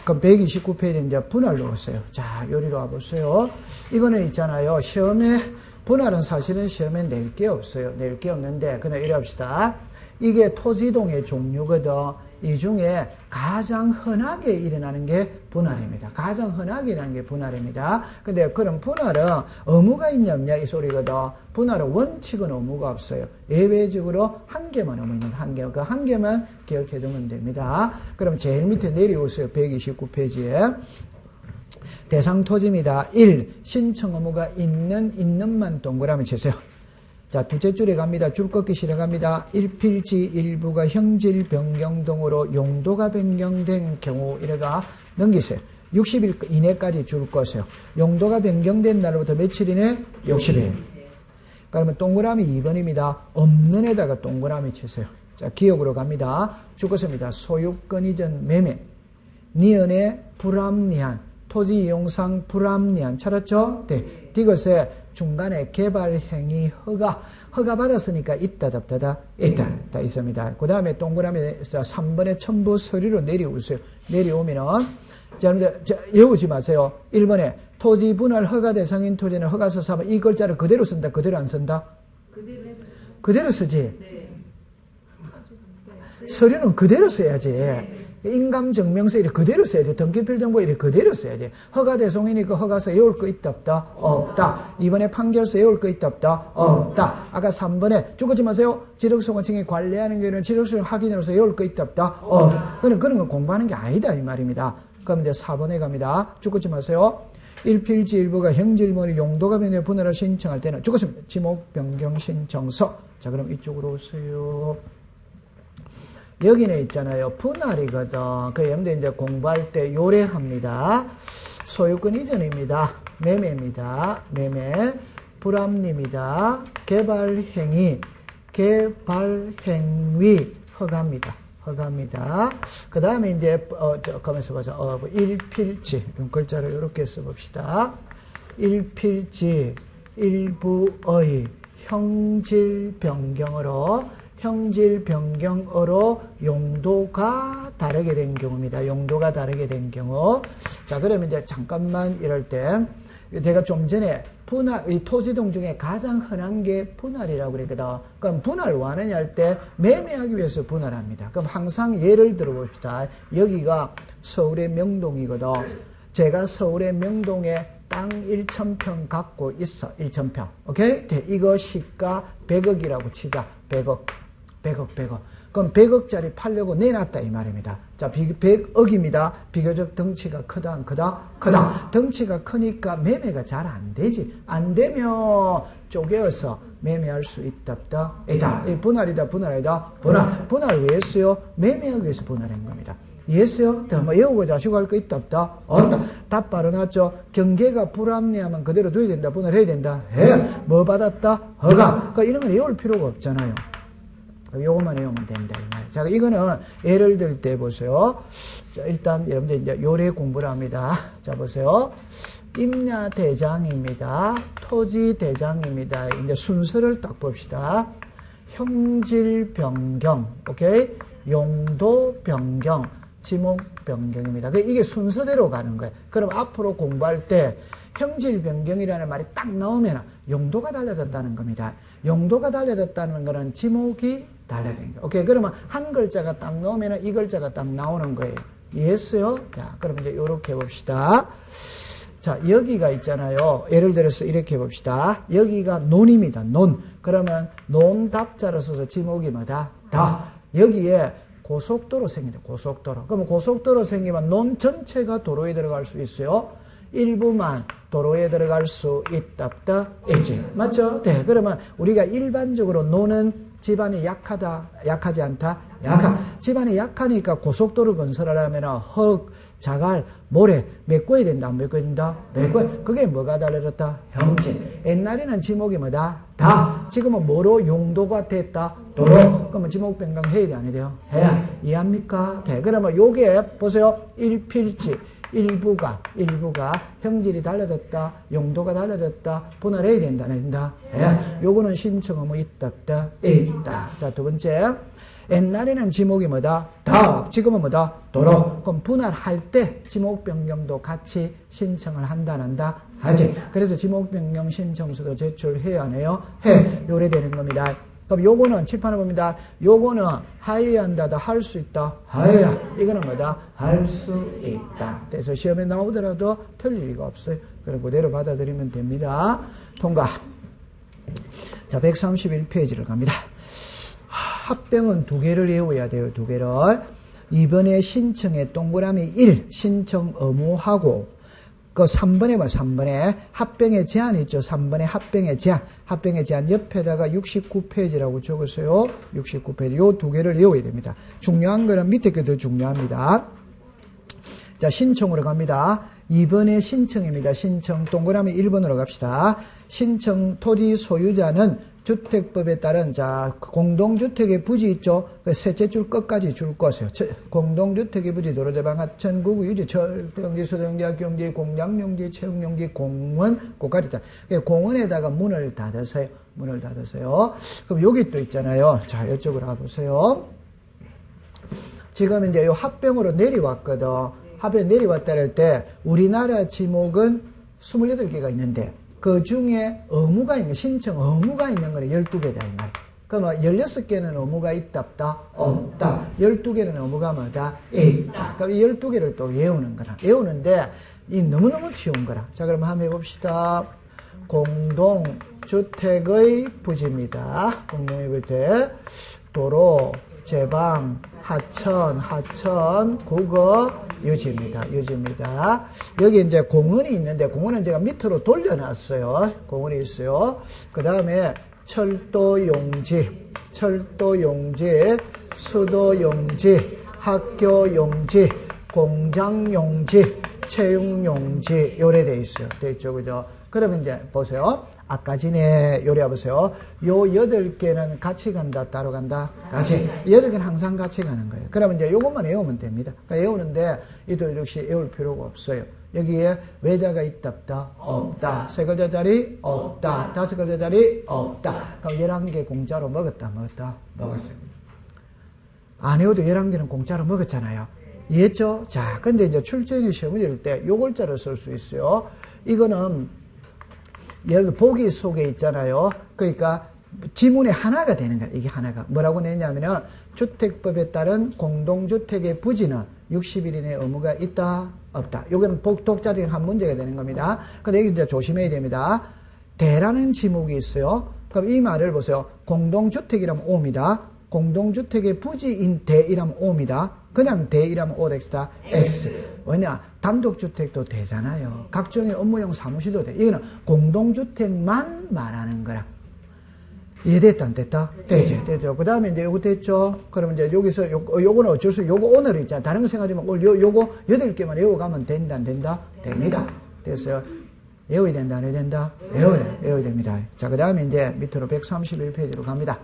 그럼 129페이지 이제 분할로 오세요. 자, 요리로 와보세요. 이거는 있잖아요. 시험에, 분할은 사실은 시험에 낼 게 없어요. 낼 게 없는데, 그냥 이래 합시다. 이게 토지동의 종류거든. 이 중에 가장 흔하게 일어나는 게 분할입니다. 가장 흔하게 일어나는 게 분할입니다. 근데 그럼 분할은 의무가 있냐 없냐 이 소리거든. 분할은 원칙은 의무가 없어요. 예외적으로 한 개만 의무 있는 한 개. 그 한 개만 기억해 두면 됩니다. 그럼 제일 밑에 내려오세요. 129페이지에. 대상 토지입니다. 1. 신청 의무가 있는만 동그라미 치세요. 자, 둘째 줄에 갑니다. 줄 꺾기 시작합니다. 1필지 일부가 형질 변경 등으로 용도가 변경된 경우 이래가 넘기세요. 60일 이내까지 줄 거세요. 용도가 변경된 날로부터 며칠 이내? 60일. 그러면 동그라미 2번입니다. 없는 에다가 동그라미 치세요. 자, 기억으로 갑니다. 줄 것입니다. 소유권 이전 매매. 니은의 불합리한. 토지 이용상 불합리한. 찾았죠? 네. 이것에 중간에 개발행위 허가 받았으니까 있다, 있다 있습니다. 그 다음에 동그라미에서 3번에 첨부 서류로 내려오세요. 내려오면은, 자, 외우지 마세요. 1번에 토지 분할 허가 대상인 토지는 허가서 4번 이 글자를 그대로 쓴다, 그대로 안 쓴다? 그대로 쓰지? 네. 서류는 그대로 써야지. 인감증명서 이렇게 그대로 써야 돼. 등기필정보 이렇게 그대로 써야 돼. 허가대상이니까 허가서 외울 거 있다 없다? 없다. 이번에 판결서 외울 거 있다 없다? 없다. 아까 3번에 죽지 마세요. 지력소관청이 관리하는 경우는 지력소 확인으로서 외울 거 있다 없다? 없다. 그런 거 공부하는 게 아니다 이 말입니다. 그럼 이제 4번에 갑니다. 죽지 마세요. 1필지 일부가 형질물이 용도가 변해 분할을 신청할 때는 죽었습니다. 지목 변경 신청서. 자, 그럼 이쪽으로 오세요. 여기는 있잖아요. 분할이거든. 그 여러분들 이제 공부할 때 요래합니다. 소유권 이전입니다. 매매입니다. 매매. 불합리입니다. 개발행위. 허가입니다. 허가입니다. 그 다음에 이제, 가면서 보자. 1필지. 글자를 이렇게 써봅시다. 1필지. 일부의 형질 변경으로 용도가 다르게 된 경우입니다. 용도가 다르게 된 경우. 자, 그러면 이제 잠깐만 이럴 때, 제가 좀 전에 이 토지동 중에 가장 흔한 게 분할이라고 그랬거든. 그럼 분할 왜 하느냐 할 때 매매하기 위해서 분할합니다. 그럼 항상 예를 들어 봅시다. 여기가 서울의 명동이거든. 제가 서울의 명동에 땅 1,000평 갖고 있어. 1,000평. 오케이? 이거 시가 100억이라고 치자. 100억. 그럼 100억짜리 팔려고 내놨다 이 말입니다. 자, 100억입니다. 비교적 덩치가 크다 안 크다? 크다. 덩치가 크니까 매매가 잘 안 되지. 안 되면 쪼개어서 매매할 수 있다 없다? 있다. 분할이다. 분할 왜 했어요? 매매하기 위해서 분할한 겁니다. 이해했어요? 뭐 외우고 자시고 할 거 있다 없다? 없다. 답 바로 나왔죠? 경계가 불합리하면 그대로 둬야 된다. 분할해야 된다. 해. 뭐 받았다? 허가. 그러니까 이런 건 외울 필요가 없잖아요. 요것만 외우면 된다. 자, 이거는 예를 들 때 보세요. 자, 일단 여러분들 이제 요래 공부를 합니다. 자, 보세요. 임야 대장입니다. 토지 대장입니다. 이제 순서를 딱 봅시다. 형질 변경, 오케이? 용도 변경, 지목 변경입니다. 이게 순서대로 가는 거예요. 그럼 앞으로 공부할 때 형질 변경이라는 말이 딱 나오면 용도가 달라졌다는 겁니다. 용도가 달라졌다는 거는 지목이 달라진 거예요. 오케이. 그러면 한 글자가 딱 나오면 이 글자가 딱 나오는 거예요. 이해했어요? 자, 그럼 이제 요렇게 해봅시다. 자, 여기가 있잖아요. 예를 들어서 이렇게 해봅시다. 여기가 논입니다. 논. 그러면 논답자로 써서 지목이 뭐다? 다. 여기에 고속도로 생긴다. 고속도로. 그러면 고속도로 생기면 논 전체가 도로에 들어갈 수 있어요. 일부만 도로에 들어갈 수 있다, 없다, 있지. 맞죠? 네. 그러면 우리가 일반적으로 논은 집안이 약하다, 약하지 않다, 집안이 약하니까 고속도로 건설하려면 흙, 자갈, 모래 메꿔야 된다, 안 메꿔야 된다? 그게 뭐가 달라졌다? 형질. 옛날에는 지목이 뭐다? 다. 지금은 뭐로 용도가 됐다? 도로. 그러면 지목 변경 해야 돼, 안 해야 돼요? 해야. 이해합니까? 네. 그러면 요게 보세요. 일필지. 일부가 형질이 달라졌다, 용도가 달라졌다, 분할해야 된다, 안 된다? 예. 요거는 신청 의무 있다, 없다? 있다. 자, 두 번째. 옛날에는 지목이 뭐다? 다. 지금은 뭐다? 도로. 그럼 분할할 때 지목 변경도 같이 신청을 한다, 안 한다? 하지. 그래서 지목 변경 신청서도 제출해야 하네요. 해. 요래되는 겁니다. 그럼 요거는 칠판을 봅니다. 요거는 하여야 한다다, 할 수 있다. 하여야. 이거는 뭐다? 할 수 있다. 그래서 시험에 나오더라도 틀릴 리가 없어요. 그럼 그대로 받아들이면 됩니다. 통과. 자, 131페이지를 갑니다. 합병은 두 개를 외워야 돼요. 두 개를. 이번에 신청에 동그라미 1 신청 의무하고 그 3번에 봐, 3번에 합병의 제한이 있죠. 3번에 합병의 제한. 합병의 제한 옆에다가 69페이지라고 적었어요. 69페이지. 요 두 개를 외워야 됩니다. 중요한 거는 밑에 게 더 중요합니다. 자, 신청으로 갑니다. 이번에 신청입니다. 신청. 동그라미 1번으로 갑시다. 신청 토지 소유자는 주택법에 따른, 자, 공동주택의 부지 있죠? 셋째 줄 끝까지 줄 것이에요. 공동주택의 부지, 도로대방, 하천, 구구, 유지, 철도용지, 수도용지, 학교용지, 공장용지, 채용용지, 공원, 고까지 있다. 공원에다가 문을 닫으세요. 문을 닫으세요. 그럼 여기 또 있잖아요. 자, 이쪽으로 가보세요. 지금 이제 요 합병으로 내려왔거든. 합병 내려왔다 할 때, 우리나라 지목은 28개가 있는데, 그 중에 의무가 있는, 신청 의무가 있는 거는 12개다, 이 말. 그러면 16개는 의무가 있다, 없다? 없다. 12개는 의무가 뭐다? 있다. 그럼 이 12개를 또 외우는 거라. 외우는데, 이 너무너무 쉬운 거라. 자, 그럼 한번 해봅시다. 공동주택의 부지입니다. 공동의 부지. 도로, 제방, 하천, 국어, 유지입니다. 여기 이제 공원이 있는데, 공원은 제가 밑으로 돌려놨어요. 공원이 있어요. 그 다음에 철도용지, 수도용지, 학교용지, 공장용지, 채용용지, 요래 돼 있어요. 돼 있죠, 그죠? 그러면 이제 보세요. 아까 전에 요래 보세요. 요 8개는 같이 간다, 따로 간다? 같이. 8개는 항상 같이 가는 거예요. 그러면 이제 요것만 외우면 됩니다. 그러니까 외우는데, 이도 역시 외울 필요가 없어요. 여기에 외자가 있다, 없다? 없다. 세 글자 자리? 없다. 5글자 자리? 없다. 그럼 11개 공짜로 먹었다, 먹었어요. 안 외워도 11개는 공짜로 먹었잖아요. 이해했죠? 자, 근데 이제 출제인이 시험을 낼 때 요 글자를 쓸 수 있어요. 이거는 예를 들어 보기 속에 있잖아요. 그러니까 지문의 하나가 되는 거야. 이게 하나가. 뭐라고 냈냐면은 주택법에 따른 공동주택의 부지는 60일이내 의무가 있다, 없다. 요거는 독자적인 한 문제가 되는 겁니다. 근데 여기 이제 조심해야 됩니다. 대라는 지목이 있어요. 그럼 이 말을 보세요. 공동주택이라면 O입니다. 공동주택의 부지인 대이라면 O입니다. 그냥 대이라면 O 덱스다 X. 왜냐? 단독주택도 되잖아요. 각종의 업무용 사무실도 돼. 이거는 공동주택만 말하는 거라. 이해됐다, 안 됐다? 되죠. 그 다음에 이제 요거 됐죠? 그러면 이제 여기서 요거는 어쩔 수, 요거 오늘 있잖아. 다른 거 생각하지만 요거 8개만 외워가면 된다, 안 된다? 됩니다. 됐어요. 외워야 된다, 안 해야 된다? 외워야 됩니다. 자, 그 다음에 이제 밑으로 131페이지로 갑니다.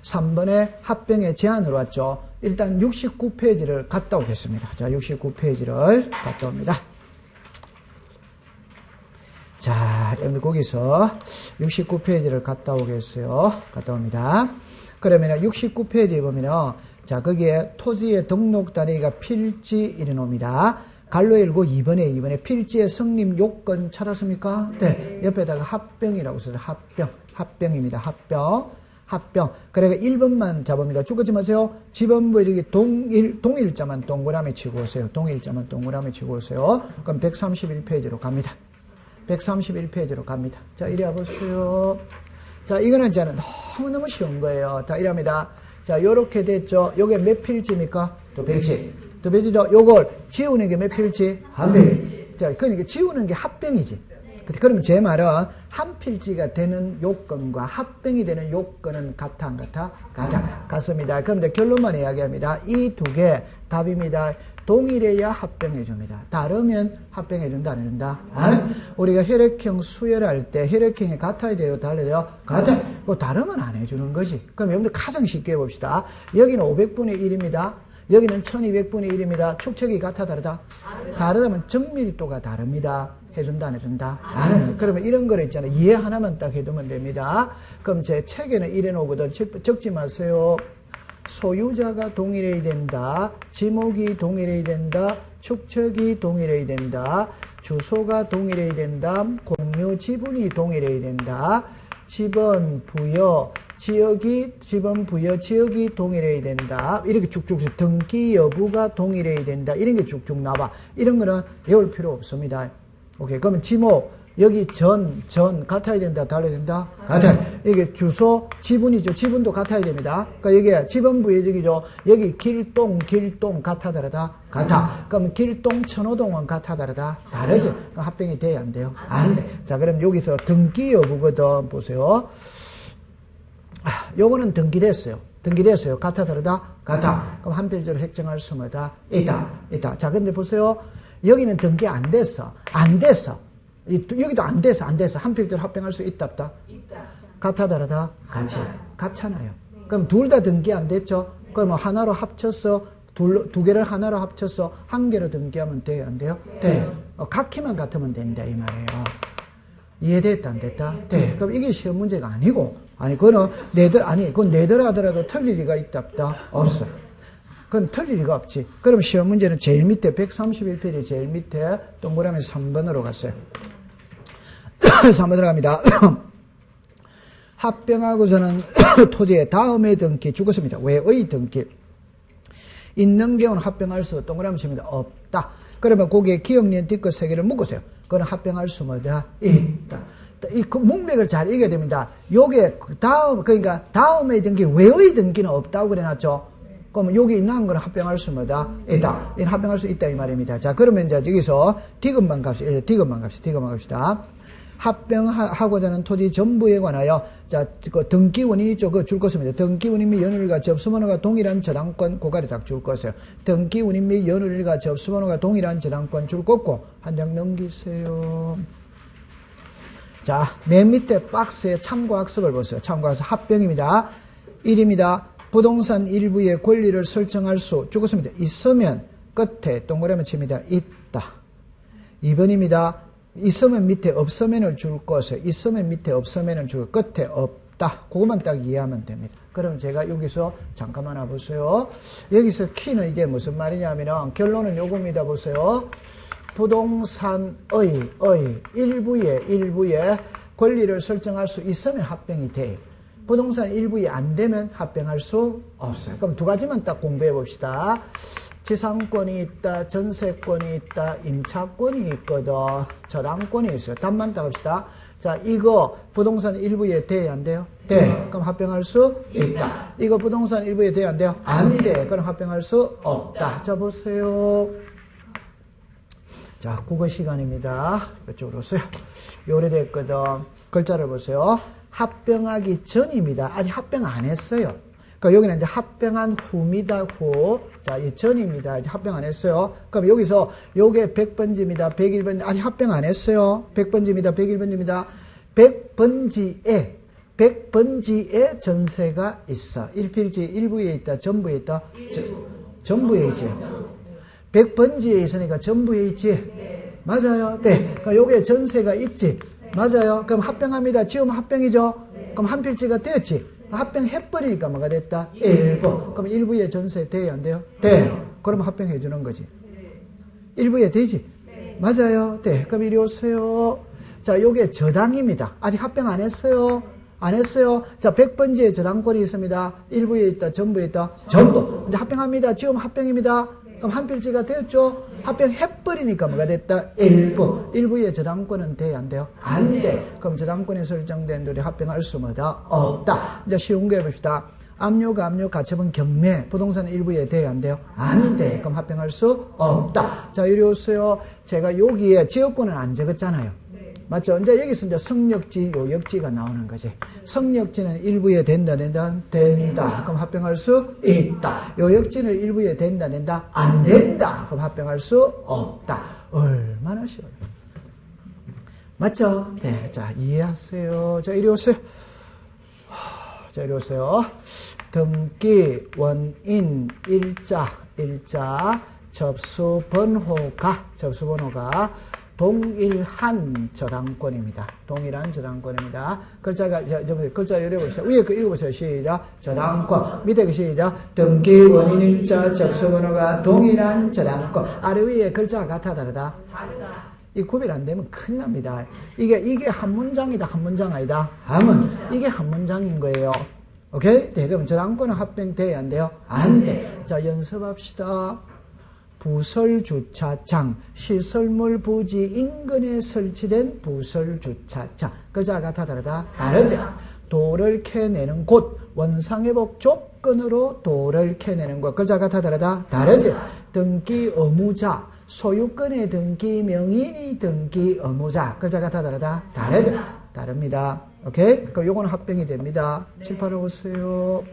3번에 합병의 제한으로 왔죠. 일단 69페이지를 갔다 오겠습니다. 자, 69페이지를 갔다 옵니다. 자, 거기서 69페이지를 갔다 오겠어요. 갔다 옵니다. 그러면 69페이지에 보면, 자, 거기에 토지의 등록 단위가 필지 이래 놓습니다. 갈로 열고 2번에 필지의 성립 요건 찾았습니까? 네. 옆에다가 합병이라고 써요. 합병입니다. 합병. 그러니까 1번만 잡습니다. 죽지 마세요. 지번부에 여기 동일자만 동그라미 치고 오세요. 동일자만 동그라미 치고 오세요. 그럼 131페이지로 갑니다. 131페이지로 갑니다. 자, 이리 와보세요. 자, 이거는 저는 너무너무 쉬운 거예요. 자, 이랍니다. 자, 요렇게 됐죠. 요게 몇 필지입니까? 두 필지. 두 필지죠. 요걸 지우는 게 몇 필지? 한 필지. 자, 그러니까 지우는 게 합병이지. 그러면 제 말은 한 필지가 되는 요건과 합병이 되는 요건은 같아, 안 같아? 같습니다. 그런데 결론만 이야기합니다. 이 두 개 답입니다. 동일해야 합병해줍니다. 다르면 합병해준다, 안 해준다? 우리가 혈액형 수혈할 때 혈액형이 같아야 돼요, 달라야 돼요? 같아. 다르면 안 해주는 거지. 그럼 여러분들 가장 쉽게 해봅시다. 여기는 500분의 1입니다. 여기는 1200분의 1입니다. 축척이 같아, 다르다? 다르다면 정밀도가 다릅니다. 해준다, 안 해준다? 안 해요. 그러면 이런 거를 있잖아요. 이해 하나만 딱 해두면 됩니다. 그럼 제 책에는 이래 놓거든. 적지 마세요. 소유자가 동일해야 된다. 지목이 동일해야 된다. 축척이 동일해야 된다. 주소가 동일해야 된다. 공유 지분이 동일해야 된다. 지번, 부여, 지번, 부여, 지역이 동일해야 된다. 이렇게 쭉쭉 등기 여부가 동일해야 된다. 이런 게 쭉쭉 나와. 이런 거는 외울 필요 없습니다. 오케이. 그러면 지목, 여기 전 같아야 된다, 달라야 된다? 같아요. 이게 주소, 지분이죠. 지분도 같아야 됩니다. 그러니까 여기 지번부여직이죠. 여기 길동 같아, 다르다? 같아. 그럼 길동, 천호동은 같아, 다르다? 다르지. 그럼 합병이 돼야 안 돼요? 안 돼. 자, 그럼 여기서 등기 여부거든. 보세요. 요거는 등기됐어요. 같아, 다르다? 같아. 그럼 한 필지로 획정할 수마다 있다. 자, 근데 보세요. 여기는 등기 안 됐어. 여기도 안 돼서 한 필지로 합병할 수 있다, 없다? 같아, 다르다? 같잖아요. 그럼 둘 다 등기 안 됐죠? 그럼 하나로 합쳐서, 두 개를 하나로 합쳐서 한 개로 등기하면 돼요, 안 돼요? 돼. 각기만 같으면 된다, 이 말이에요. 이해됐다, 안 됐다? 네. 그럼 이게 시험 문제가 아니고, 그건 내들 하더라도 틀릴 리가 있다, 없다? 없어. 그건 틀릴 리가 없지. 그럼 시험 문제는 제일 밑에, 131페이지 제일 밑에 동그라미 3번으로 갔어요. 3번으로 갑니다. 합병하고서는 토지의 다음의 등기 죽었습니다. 왜의 등기? 있는 경우는 합병할 수 동그라미 칩니다. 없다. 그러면 거기에 기억니은 뒷끝 세 개를 묶으세요. 그건 합병할 수 뭐다? 있다. 이 문맥을 잘 읽어야 됩니다. 요게 그러니까 다음의 등기, 왜의 등기는 없다고 그래놨죠? 그러면 여기 있는 거는 합병할 수 뭐다? 있다. 합병할 수 있다 이 말입니다. 자, 그러면 이제 여기서 디귿만 갑시다. 합병하고자 하는 토지 전부에 관하여, 자, 그 등기 원인이 있죠. 그거 줄 것입니다. 등기 원인 및 연루일과 접수번호가 동일한 저당권 고가리 딱 줄 것이에요. 등기 원인 및 연루일과 접수번호가 동일한 저당권 줄 거고, 한 장 넘기세요. 자, 맨 밑에 박스에 참고학습을 보세요. 참고학습 합병입니다. 1입니다. 부동산 일부의 권리를 설정할 수 죽었습니다. 있으면 끝에 동그라미 칩니다. 있다. 2번입니다. 있으면 밑에 없으면을 줄 것을 있으면 밑에 없으면을 줄 끝에 없다. 그것만 딱 이해하면 됩니다. 그럼 제가 여기서 잠깐만 와보세요. 여기서 키는 이게 무슨 말이냐면 결론은 요겁니다. 보세요. 부동산의 일부의 권리를 설정할 수 있으면 합병이 돼요. 부동산 일부에 안 되면 합병할 수 없어요. 그럼 두 가지만 딱 공부해 봅시다. 지상권이 있다, 전세권이 있다, 임차권이 있거든, 저당권이 있어요. 답만 딱 합시다. 자, 이거 부동산 일부에 돼야 안 돼요? 돼. 그럼 합병할 수 있다. 이거 부동산 일부에 돼야 안 돼요? 안 돼. 그럼 합병할 수 없다. 자, 보세요. 자, 국어 시간입니다. 이쪽으로 오세요. 요래됐거든. 글자를 보세요. 합병하기 전입니다. 아직 합병 안 했어요. 그러니까 여기는 이제 합병한 후입니다. 후. 자, 이 전입니다. 아직 합병 안 했어요. 그럼 여기서 요게 100번지입니다. 101번지. 아직 합병 안 했어요. 100번지입니다. 101번지입니다. 100번지에 전세가 있어. 1필지 일부에 있다. 전부에 있다. 전부에 있지. 100번지에 있으니까 전부에 있지. 맞아요. 네. 그럼 요게 전세가 있지. 맞아요. 그럼 합병합니다. 지금 합병이죠. 그럼 한 필지가 되었지. 합병해버리니까 뭐가 됐다? 일부. 그럼 일부에 전세 돼요? 안 돼요? 돼. 그럼 합병해주는 거지. 일부에 되지? 맞아요. 네. 그럼 이리 오세요. 자, 요게 저당입니다. 아직 합병 안 했어요. 안 했어요. 자, 100번지에 저당권이 있습니다. 일부에 있다, 전부에 있다, 전부. 이제 합병합니다. 지금 합병입니다. 그럼 한 필지가 되었죠? 합병해버리니까 뭐가 됐다? 일부. 일부의 저당권은 돼야 안 돼요? 안 돼. 그럼 저당권이 설정된 돌이 합병할 수 뭐다? 없다. 이제 쉬운 거 해봅시다. 압류가 압류 가처분 경매 부동산 일부에 돼야 안 돼요? 안 돼. 그럼 합병할 수 없다. 자, 이리 오세요. 제가 여기에 지역권은 안 적었잖아요. 맞죠? 이제 여기서 이제 성역지, 요역지가 나오는 거지. 성역지는 일부에 된다. 그럼 합병할 수 있다. 요역지는 일부에 된다. 안 된다. 그럼 합병할 수 없다. 얼마나 쉬워요. 맞죠? 네. 자, 이해하세요. 자, 이리 오세요. 자, 이리 오세요. 등기, 원인, 일자, 접수번호가 동일한 저당권입니다. 동일한 저당권입니다. 글자 열어보세요. 위에 거 읽어보세요. 시작. 저당권. 밑에 거 시작. 등기, 원인, 일자, 접수번호가 동일한 저당권. 아래 위에 글자가 같아, 다르다? 다르다. 이 구별 안 되면 큰일 납니다. 이게 한 문장이다, 한 문장 아니다? 하면 이게 한 문장인 거예요. 오케이? 네, 그럼 저당권은 합병돼야 안 돼요? 안 돼. 자, 연습합시다. 부설주차장, 시설물 부지 인근에 설치된 부설주차장. 글자가 같아, 다르다? 다르지? 돌을 캐내는 곳, 원상회복 조건으로 돌을 캐내는 곳. 글자가 같아, 다르다? 다르지? 등기 의무자, 소유권의 등기 명인이 등기 의무자. 글자가 같아, 다르다? 다르지? 다릅니다. 오케이? 그럼 요거는 합병이 됩니다. 칠판을 보세요.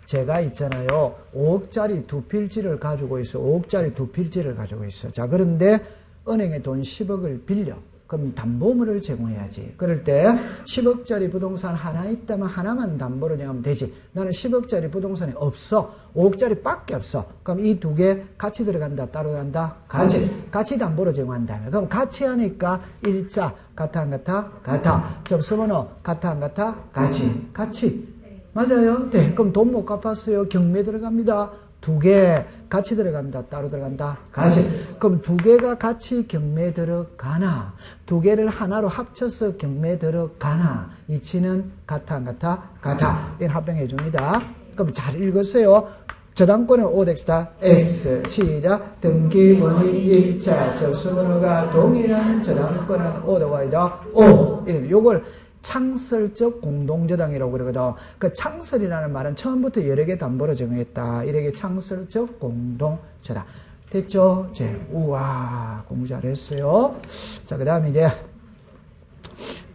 제가 있잖아요. 5억짜리 두 필지를 가지고 있어. 5억짜리 두 필지를 가지고 있어. 자, 그런데 은행에 돈 10억을 빌려. 그럼 담보물을 제공해야지. 그럴 때 10억짜리 부동산 하나 있다면 하나만 담보로 정하면 되지. 나는 10억짜리 부동산이 없어. 5억짜리 밖에 없어. 그럼 이 두 개 같이 들어간다? 따로 들어간다? 같이 담보로 제공한다면. 그럼 같이 하니까 일자 같아 안 같아? 같아. 접수번호 같아 안 같아? 같이. 맞아요? 네. 그럼 돈 못 갚았어요. 경매 들어갑니다. 두 개 같이 들어간다? 따로 들어간다? 같이. 그럼 두 개가 같이 경매 들어가나? 두 개를 하나로 합쳐서 경매 들어가나? 이치는 같아 안 같아? 같아. 이걸 합병해 줍니다. 그럼 잘 읽으세요. 저당권은 OX다. X. 시작. 등기, 원인, 일자, 접수번호가 동일한 저당권은 O다 Y다. O. 요걸 창설적 공동저당이라고 그러거든. 그 창설이라는 말은 처음부터 여러 개 담보로 정했다. 이렇게 창설적 공동저당. 됐죠? 우와, 공부 잘했어요. 자, 그 다음에 이제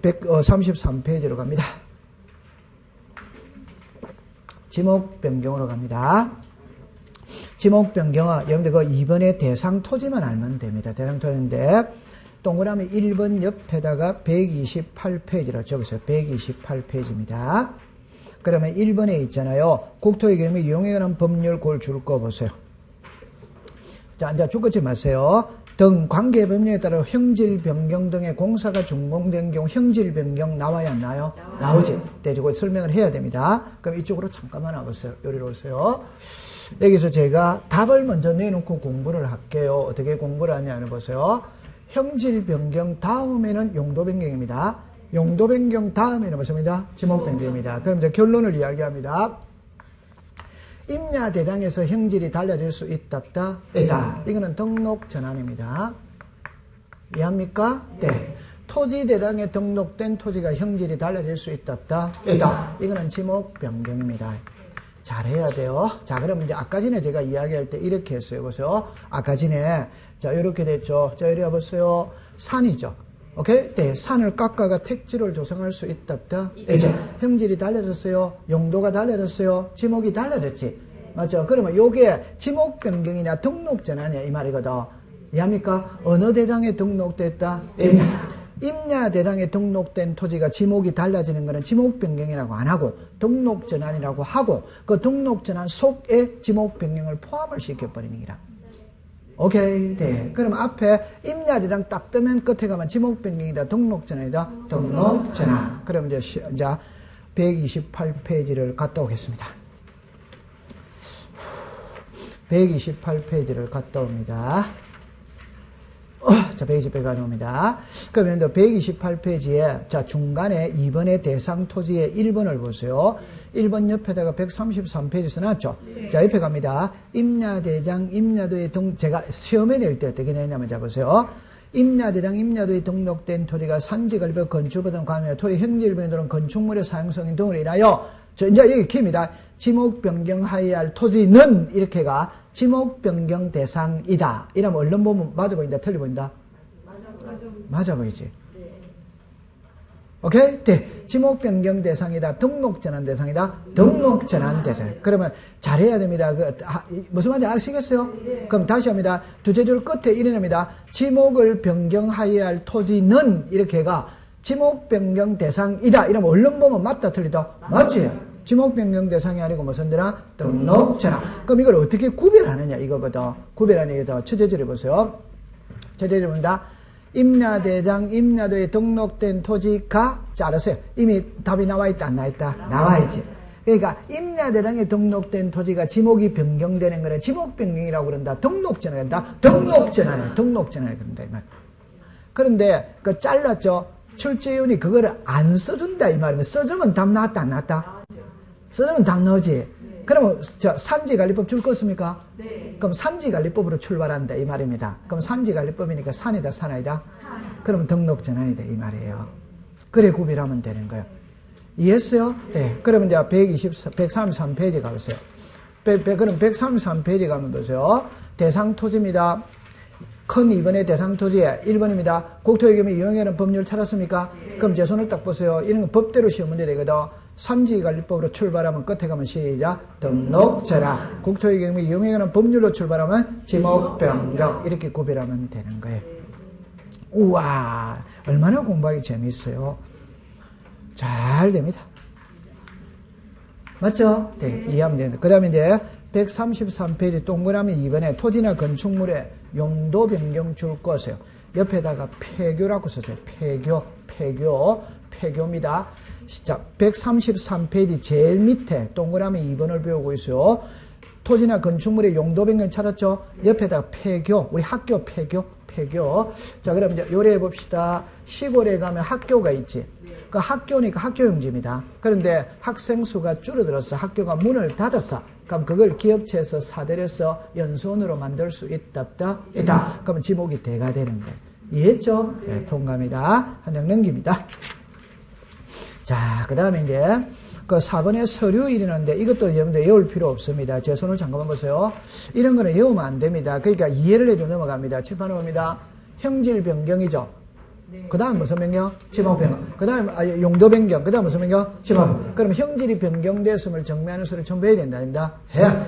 133페이지로 갑니다. 지목 변경으로 갑니다. 지목 변경은 여러분들 그 2번의 대상 토지만 알면 됩니다. 대상 토지인데 동그라미 1번 옆에다가 128페이지로 적으세요. 128페이지입니다. 그러면 1번에 있잖아요. 국토의 경우 이용에 관한 법률 그걸 줄 거 보세요. 자, 이제 죽겠지 마세요. 등 관계 법령에 따라 형질 변경 등의 공사가 준공된 경우 형질 변경 나와야 안 나요? 나오지. 대주고 설명을 해야 됩니다. 그럼 이쪽으로 잠깐만 와보세요. 여기로 오세요. 여기서 제가 답을 먼저 내놓고 공부를 할게요. 어떻게 공부를 하냐는 보세요. 형질 변경 다음에는 용도 변경입니다. 용도 변경 다음에는 무엇입니다? 지목 변경입니다. 그럼 이제 결론을 이야기합니다. 임야 대당에서 형질이 달라질 수 있다. 이거는 등록 전환입니다. 이해합니까? 네. 토지 대당에 등록된 토지가 형질이 달라질 수 있다. 이거는 지목 변경입니다. 잘해야 돼요. 자, 그럼 이제 아까 전에 제가 이야기할 때 이렇게 했어요. 보세요. 아까 전에 자, 이렇게 됐죠. 자, 이리 와보세요. 산이죠. 오케이? 네, 산을 깎아가 택지를 조성할 수 있다. 형질이 달라졌어요. 용도가 달라졌어요. 지목이 달라졌지. 맞죠? 그러면 요게 지목 변경이냐 등록 전환이냐 이 말이거든. 이해합니까? 어느 대당에 등록됐다? 임야 대당에 등록된 토지가 지목이 달라지는 것은 지목 변경이라고 안 하고 등록 전환이라고 하고 그 등록 전환 속에 지목 변경을 포함을 시켜버리는 기라. 오케이. 네. 그럼 앞에 임야 대당 딱 뜨면 끝에 가면 지목 변경이다. 등록 전환이다. 등록 전환. 그럼 이제 128페이지를 갔다 오겠습니다. 128페이지를 갔다 옵니다. 자, 128페이지 가져옵니다. 그러면 128페이지에, 자, 중간에 2번의 대상 토지의 1번을 보세요. 1번 옆에다가 133페이지 써놨죠? 네. 자, 옆에 갑니다. 임야대장, 임야도에 제가 시험에 낼 때 어떻게 내냐면, 자, 보세요. 임야대장, 임야도에 등록된 토지가 산지갈벽 건축보다는 과밀한 토지 형질변에 들어온 건축물의 사용성 등으로 인하여 이제 여기 키입니다. 지목 변경하여야 할 토지는 이렇게가 지목 변경 대상이다. 이러면 얼른 보면 맞아 보인다, 틀려 보인다? 맞아 보이지. 오케이? 네. 지목 변경 대상이다. 등록 전환 대상이다. 등록 전환 대상. 그러면 잘해야 됩니다. 무슨 말인지 아시겠어요? 그럼 다시 합니다. 두째 줄 끝에 이래냅니다. 지목을 변경하여야 할 토지는 이렇게가 지목 변경 대상이다. 이러면 얼른 보면 맞다, 틀리다? 맞지? 지목 변경 대상이 아니고 무슨 데나? 등록 전환. 그럼 이걸 어떻게 구별하느냐 이거거든. 구별하는 얘기다. 첫째 줄에 보세요. 첫째 줄입니다. 임야대장, 임야도에 등록된 토지가, 알았어요. 이미 답이 나와있다, 안 나와있다? 나와있지. 그러니까, 임야대장에 등록된 토지가 지목이 변경되는 거는 지목 변경이라고 그런다. 등록전환을 한다. 등록전환을 그런다. 이 말. 그런데, 잘랐죠? 출제위원이 그거를 안 써준다. 이 말이면, 써주면 답 나왔다, 안 나왔다? 써주면 답 나오지. 그러면 산지관리법 줄 것입니까? 네. 그럼 산지관리법으로 출발한다 이 말입니다. 그럼 산지관리법이니까 산이다 산아이다? 그러면 등록전환이다 이 말이에요. 그래 구별하면 되는 거예요. 이해했어요? 네. 그러면 이제 133페이지 가보세요. 그럼 133페이지 가면 보세요. 대상토지입니다. 큰 2번의 대상토지에 1번입니다. 국토유기물 이용하는 법률 찾았습니까? 네. 그럼 제 손을 딱 보세요. 이런 건 법대로 시험 문제 되거든. 산지관리법으로 출발하면 끝에 가면 시작 등록전환. 국토유기물 이용하는 법률로 출발하면 지목변경. 이렇게 구별하면 되는 거예요. 우와, 얼마나 공부하기 재미있어요. 잘 됩니다. 맞죠? 네, 이해하면 됩니다. 그 다음에 이제 133페이지 동그라미 2번에 토지나 건축물에 용도 변경 줄 것이에요. 옆에다가 폐교라고 썼어요. 폐교입니다. 자, 133페이지 제일 밑에 동그라미 2번을 배우고 있어요. 토지나 건축물의 용도 변경 찾았죠? 옆에다가 폐교, 우리 학교 폐교. 자, 그럼 이제 요래 봅시다. 시골에 가면 학교가 있지. 그 학교니까 학교용지입니다. 그런데 학생 수가 줄어들었어. 학교가 문을 닫았어. 그럼 그걸 기업체에서 사들여서 연수원으로 만들 수 있다. 그러면 지목이 대가 되는 거예요. 이해했죠? 네, 통과입니다. 한 장 넘깁니다. 자, 그 다음에 이제, 그 4번에 서류 이르는데 이것도 여러분들 외울 필요 없습니다. 제 손을 잠깐만 보세요. 이런 거는 외우면 안 됩니다. 그러니까 이해를 해도 넘어갑니다. 칠판에 봅니다. 형질 변경이죠. 네. 그 다음 무슨 변경? 지목 변경. 그 다음 용도 변경. 그 다음 무슨 변경? 지목. 그럼 형질이 변경됐음을 증명하는 서류 첨부해야 된다입니다. 해야.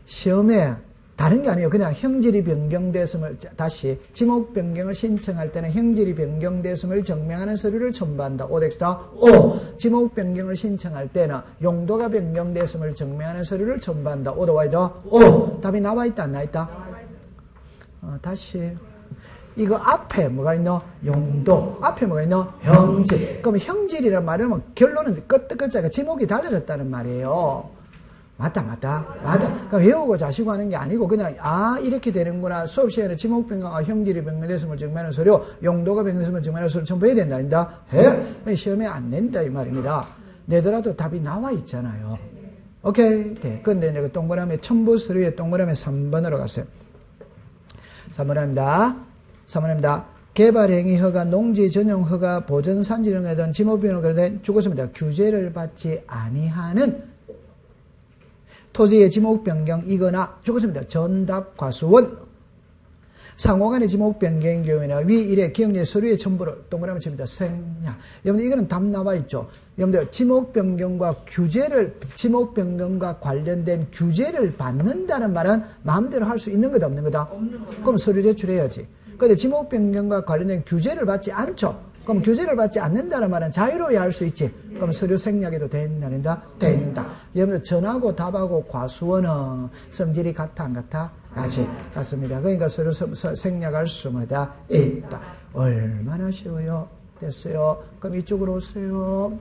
시험에 다른 게 아니에요. 그냥 형질이 변경됐음을, 다시 지목 변경을 신청할 때는 형질이 변경됐음을 증명하는 서류를 첨부한다. 오덱스다. 오. 지목 변경을 신청할 때는 용도가 변경됐음을 증명하는 서류를 첨부한다. 오더 와이더. 오. 답이 나와 있다, 안 나와 있다? 다시. 이거 앞에 뭐가 있노? 용도. 앞에 뭐가 있노? 형질. 그럼 형질이란 말이면 결론은 끝자가 지목이 달라졌다는 말이에요. 맞다. 그러니까 외우고 자시고 하는 게 아니고 그냥 이렇게 되는구나. 수업 시간에 지목 변경, 형질이 변경됐음을 증명하는 서류, 용도가 변경됐음을 증명하는 서류 첨부해야 된다. 아니다? 해? 시험에 안 낸다 이 말입니다. 내더라도 답이 나와 있잖아요. 오케이? 네. 근데 이제 그 동그라미 첨부 서류에 동그라미 3번으로 갔어요. 3번입니다. 개발행위 허가, 농지 전용 허가, 보전 산지 등에 대한 지목 변경에 대한 죽었습니다. 규제를 받지 아니하는 토지의 지목 변경이거나 죽었습니다. 전답 과수원. 상호간의 지목 변경인 경우에는 위 1의 기억력 서류의 첨부를 동그라미 칩니다. 생략. 여러분들 이거는 답 나와 있죠. 여러분들 지목 변경과 관련된 규제를 받는다는 말은 마음대로 할 수 있는 거다 없는 거다? 없는 거다. 그럼 서류 제출해야지. 그런데 지목 변경과 관련된 규제를 받지 않죠. 그럼 규제를 받지 않는다는 말은 자유로이 할 수 있지. 그럼 서류 생략해도 된다? 된다. 여러분들 전하고 답하고 과수원은 성질이 같아 안 같아? 같습니다. 그러니까 서류 생략할 수마다 있다. 얼마나 쉬워요? 됐어요. 그럼 이쪽으로 오세요.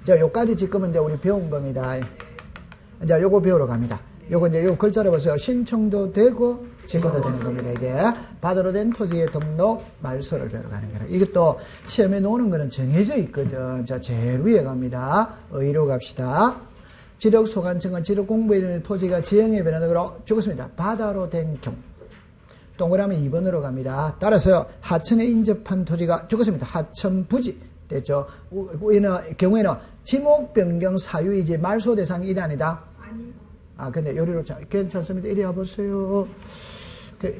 자, 요까지 지금은 이제 우리 배운 겁니다. 이제 요거 배우러 갑니다. 요거 이제 요 글자를 보세요. 신청도 되고 제거도 되는 겁니다. 이제 받으러 된 토지의 등록 말소를 배우러 가는 거라. 이것도 시험에 놓는 거는 정해져 있거든. 자, 제일 위에 갑니다. 의로 갑시다. 지력 소관청은 지력 공부에 되는 토지가 지형에 변화되도록 죽었습니다. 바다로 된 경우. 동그라미 2번으로 갑니다. 따라서 하천에 인접한 토지가 죽었습니다. 하천 부지. 됐죠? 우리는 경우에는 지목 변경 사유이지 말소 대상이 이다 아니다? 아, 근데 요리로 괜찮습니다. 이리 와보세요.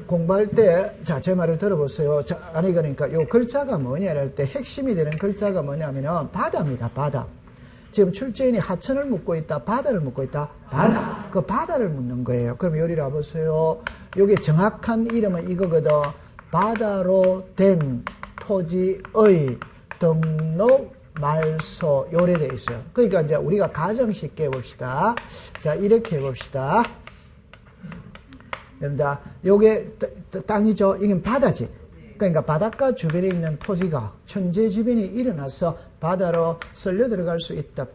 공부할 때, 자, 제 말을 들어보세요. 자, 아니, 그러니까 요 글자가 뭐냐, 할 때 핵심이 되는 글자가 뭐냐면은 바다입니다, 바다. 지금 출제인이 하천을 묻고 있다, 바다를 묻고 있다, 바다. 그 바다를 묻는 거예요. 그럼 요리로 와보세요. 요게 정확한 이름은 이거거든. 바다로 된 토지의 등록 말소 요래 돼 있어요. 그러니까 이제 우리가 가정 쉽게 해봅시다. 자, 이렇게 해봅시다. 됩니다. 요게 땅이죠. 이건 바다지. 그러니까 바닷가 주변에 있는 토지가 천재지변이 일어나서 바다로 쓸려 들어갈 수 있다.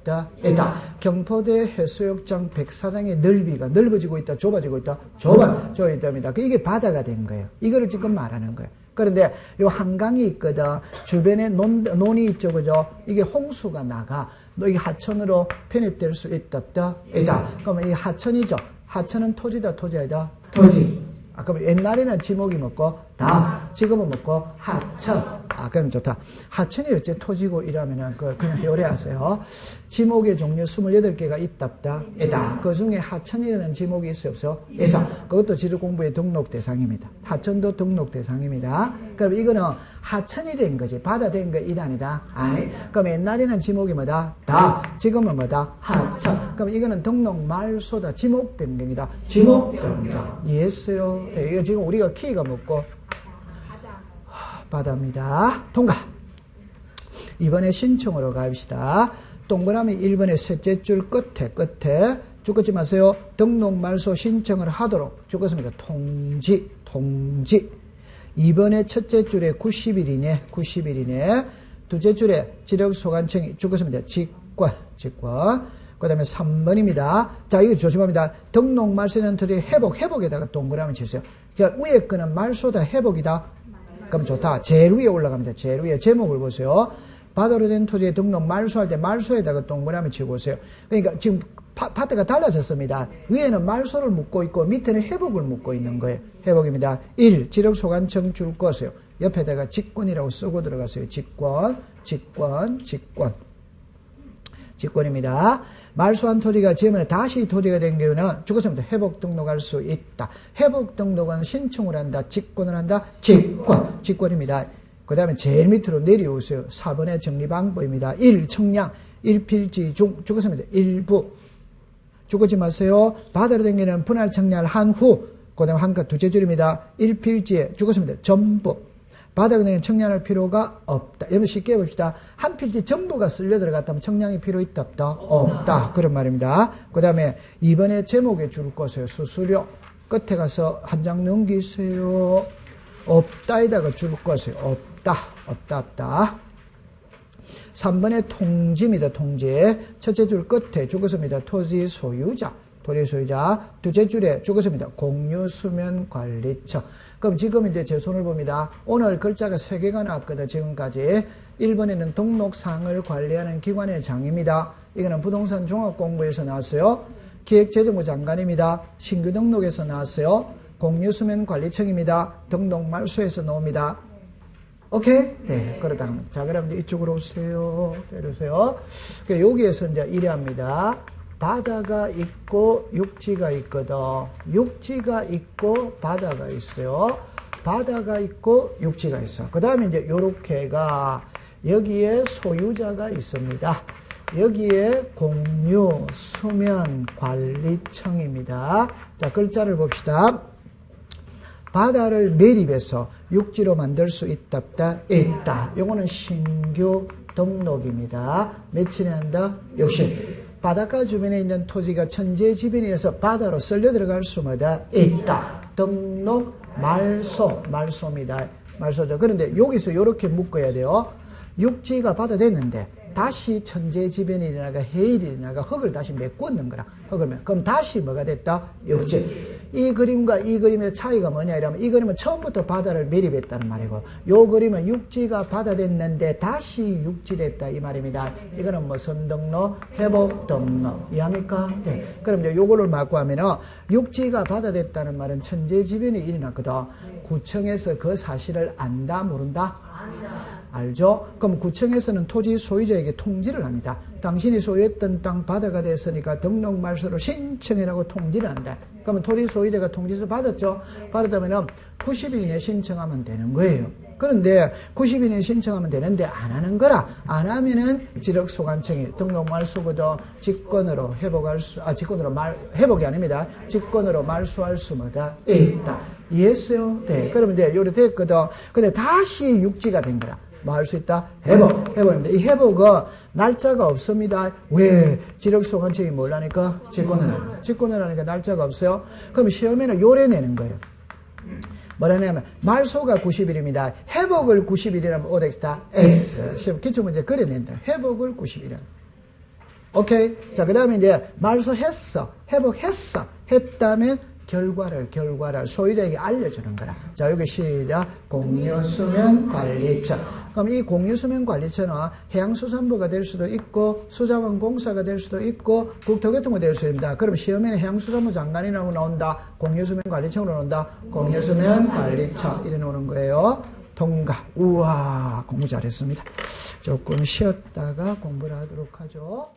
경포대 해수욕장 백사장의 넓이가 넓어지고 있다, 좁아지고 있다, 좁아져 있답니다. 이게 바다가 된 거예요. 이거를 지금 말하는 거예요. 그런데 요 한강이 있거든. 주변에 논이 있죠, 그죠? 이게 홍수가 나가. 이게 하천으로 편입될 수 있다. 그러면 이 하천이죠. 하천은 토지다, 토지 아니다? 토지. 아, 그럼 옛날에는 지목이 먹고 다, 지금은 먹고 하천. 아, 그럼 좋다. 하천이 어째 토지고 이러면은 그냥 요래하세요. 지목의 종류 28개가 있답다. 그 중에 하천이라는 지목이 있어 없어? 있어. 그것도 지적 공부의 등록 대상입니다. 하천도 등록 대상입니다. 그럼 이거는 하천이 된 거지. 바다 된 거 이다 아니다? 아니. 그럼 옛날에는 지목이 뭐다? 다. 지금은 뭐다? 하천. 그럼 이거는 등록 말소다. 지목 변경이다. 지목 변경. 이해했어요? 네, 이거 지금 우리가 키가 먹고 바다입니다. 통과. 이번에 신청으로 갑시다. 동그라미 1번의 셋째 줄 끝에 쭉 긋지 마세요. 등록 말소 신청을 하도록 쭉 긋습니다. 통지. 2번의 첫째 줄에 90일 이내 둘째 줄에 지력소관청이 쭉 긋습니다. 직권. 그 다음에 3번입니다. 자, 이거 조심합니다. 등록 말소는 터리 회복에다가 동그라미 치세요. 그러니까 위에 거는 말소다, 회복이다. 그럼 좋다. 제일 위에 올라갑니다. 제일 위에 제목을 보세요. 바다로 된 토지에 등록 말소할 때 말소에다가 동그라미 치고 오세요. 그러니까 지금 파트가 달라졌습니다. 위에는 말소를 묻고 있고 밑에는 회복을 묻고 있는 거예요. 회복입니다. 1. 지력소관청 줄 거세요. 옆에다가 직권이라고 쓰고 들어가세요. 직권입니다. 말소한 토지가 지으면 다시 토지가 된 경우는 죽었습니다. 회복 등록할 수 있다. 회복 등록은 신청을 한다. 직권을 한다. 직권입니다. 그 다음에 제일 밑으로 내려오세요. 4번의 정리 방법입니다. 1. 청량. 1필지 중 죽었습니다. 일부. 죽지 마세요. 바다로 된 경우는 분할 청량을 한 후. 그 다음에 한가 두째 줄입니다. 1필지에 죽었습니다. 전부. 바다로 된 청량할 필요가 없다. 여러분 쉽게 해봅시다. 한 필지 전부가 쓸려 들어갔다면 청량이 필요 있다 없다? 없다. 그런 말입니다. 그 다음에 2번에 제목에 줄 것이에요. 수수료. 끝에 가서 한 장 넘기세요. 없다에다가 줄 것이에요. 없다. 3번에 통지입니다. 통지. 첫째 줄 끝에 죽었습니다. 토지 소유자. 둘째 줄에 죽었습니다. 공유수면관리처. 그럼 지금 이제 제 손을 봅니다. 오늘 글자가 3개가 나왔거든, 지금까지. 1번에는 등록사항을 관리하는 기관의 장입니다. 이거는 부동산 종합공부에서 나왔어요. 기획재정부 장관입니다. 신규 등록에서 나왔어요. 공유수면관리청입니다. 등록 말소에서 나옵니다. 오케이? 네, 그러다 합니다. 자, 그럼 이제 이쪽으로 오세요. 이러세요. 여기에서 이제 이래합니다. 바다가 있고 육지가 있거든. 육지가 있고 바다가 있어요. 바다가 있고 육지가 있어. 그 다음에 이제 요렇게가 여기에 소유자가 있습니다. 여기에 공유수면관리청입니다. 자, 글자를 봅시다. 바다를 매립해서 육지로 만들 수 있다. 요거는 신규 등록입니다. 며칠에 한다? 60. 바닷가 주변에 있는 토지가 천재지변이라서 바다로 쓸려 들어갈 수마다 있다. 등록 말소입니다. 말소죠. 그런데 여기서 이렇게 묶어야 돼요. 육지가 바다 됐는데 다시 천재지변이 일어나가 해일이 일어나가 흙을 다시 메꾸는 거라. 그럼 다시 뭐가 됐다? 육지. 이 그림과 이 그림의 차이가 뭐냐 이러면 이 그림은 처음부터 바다를 매립했다는 말이고 요 그림은 육지가 바다 됐는데 다시 육지 됐다 이 말입니다. 이거는 무슨 등록? 회복 등록. 이해합니까? 네. 그럼 이제 요거를 맞고 하면은 육지가 바다 됐다는 말은 천재지변이 일어났거든. 구청에서 그 사실을 안다 모른다? 알죠? 그럼 구청에서는 토지 소유자에게 통지를 합니다. 당신이 소유했던 땅 바다가 됐으니까 등록 말소로 신청해라고 통지를 한다. 그러면 토지 소유자가 통지서 받았죠? 받았다면 90일 이내 신청하면 되는 거예요. 그런데 90일 이내 신청하면 되는데 안 하는 거라. 안 하면은 지력소관청이 등록 말소거든 직권으로 회복할 수, 회복이 아닙니다. 직권으로 말소할 수 뭐다? 있다. 이해했어요? 네. 그러면 이제 요리 됐거든. 근데 다시 육지가 된 거라. 뭐 할 수 있다? 회복입니다. 이 회복은 날짜가 없습니다. 왜? 지력소관청이 뭘 하니까? 직권을 하니까 날짜가 없어요. 그럼 시험에는 요래 내는 거예요. 뭐라냐면 말소가 90일입니다. 회복을 90일이라면 오덱스다 X. 시험 기출문제 그래 낸다. 회복을 90일이라. 오케이. 자, 그 다음에 이제 말소했어. 회복했어. 했다면 결과를 소유자에게 알려주는 거라. 자, 여기 시작. 공유수면관리처. 그럼 이 공유수면관리처는 해양수산부가 될 수도 있고 수자원공사가 될 수도 있고 국토교통부가 될 수 있습니다. 그럼 시험에는 해양수산부 장관이라고 나온다. 공유수면관리청으로 나온다. 공유수면관리처 이래 나오는 거예요. 통과. 우와, 공부 잘했습니다. 조금 쉬었다가 공부를 하도록 하죠.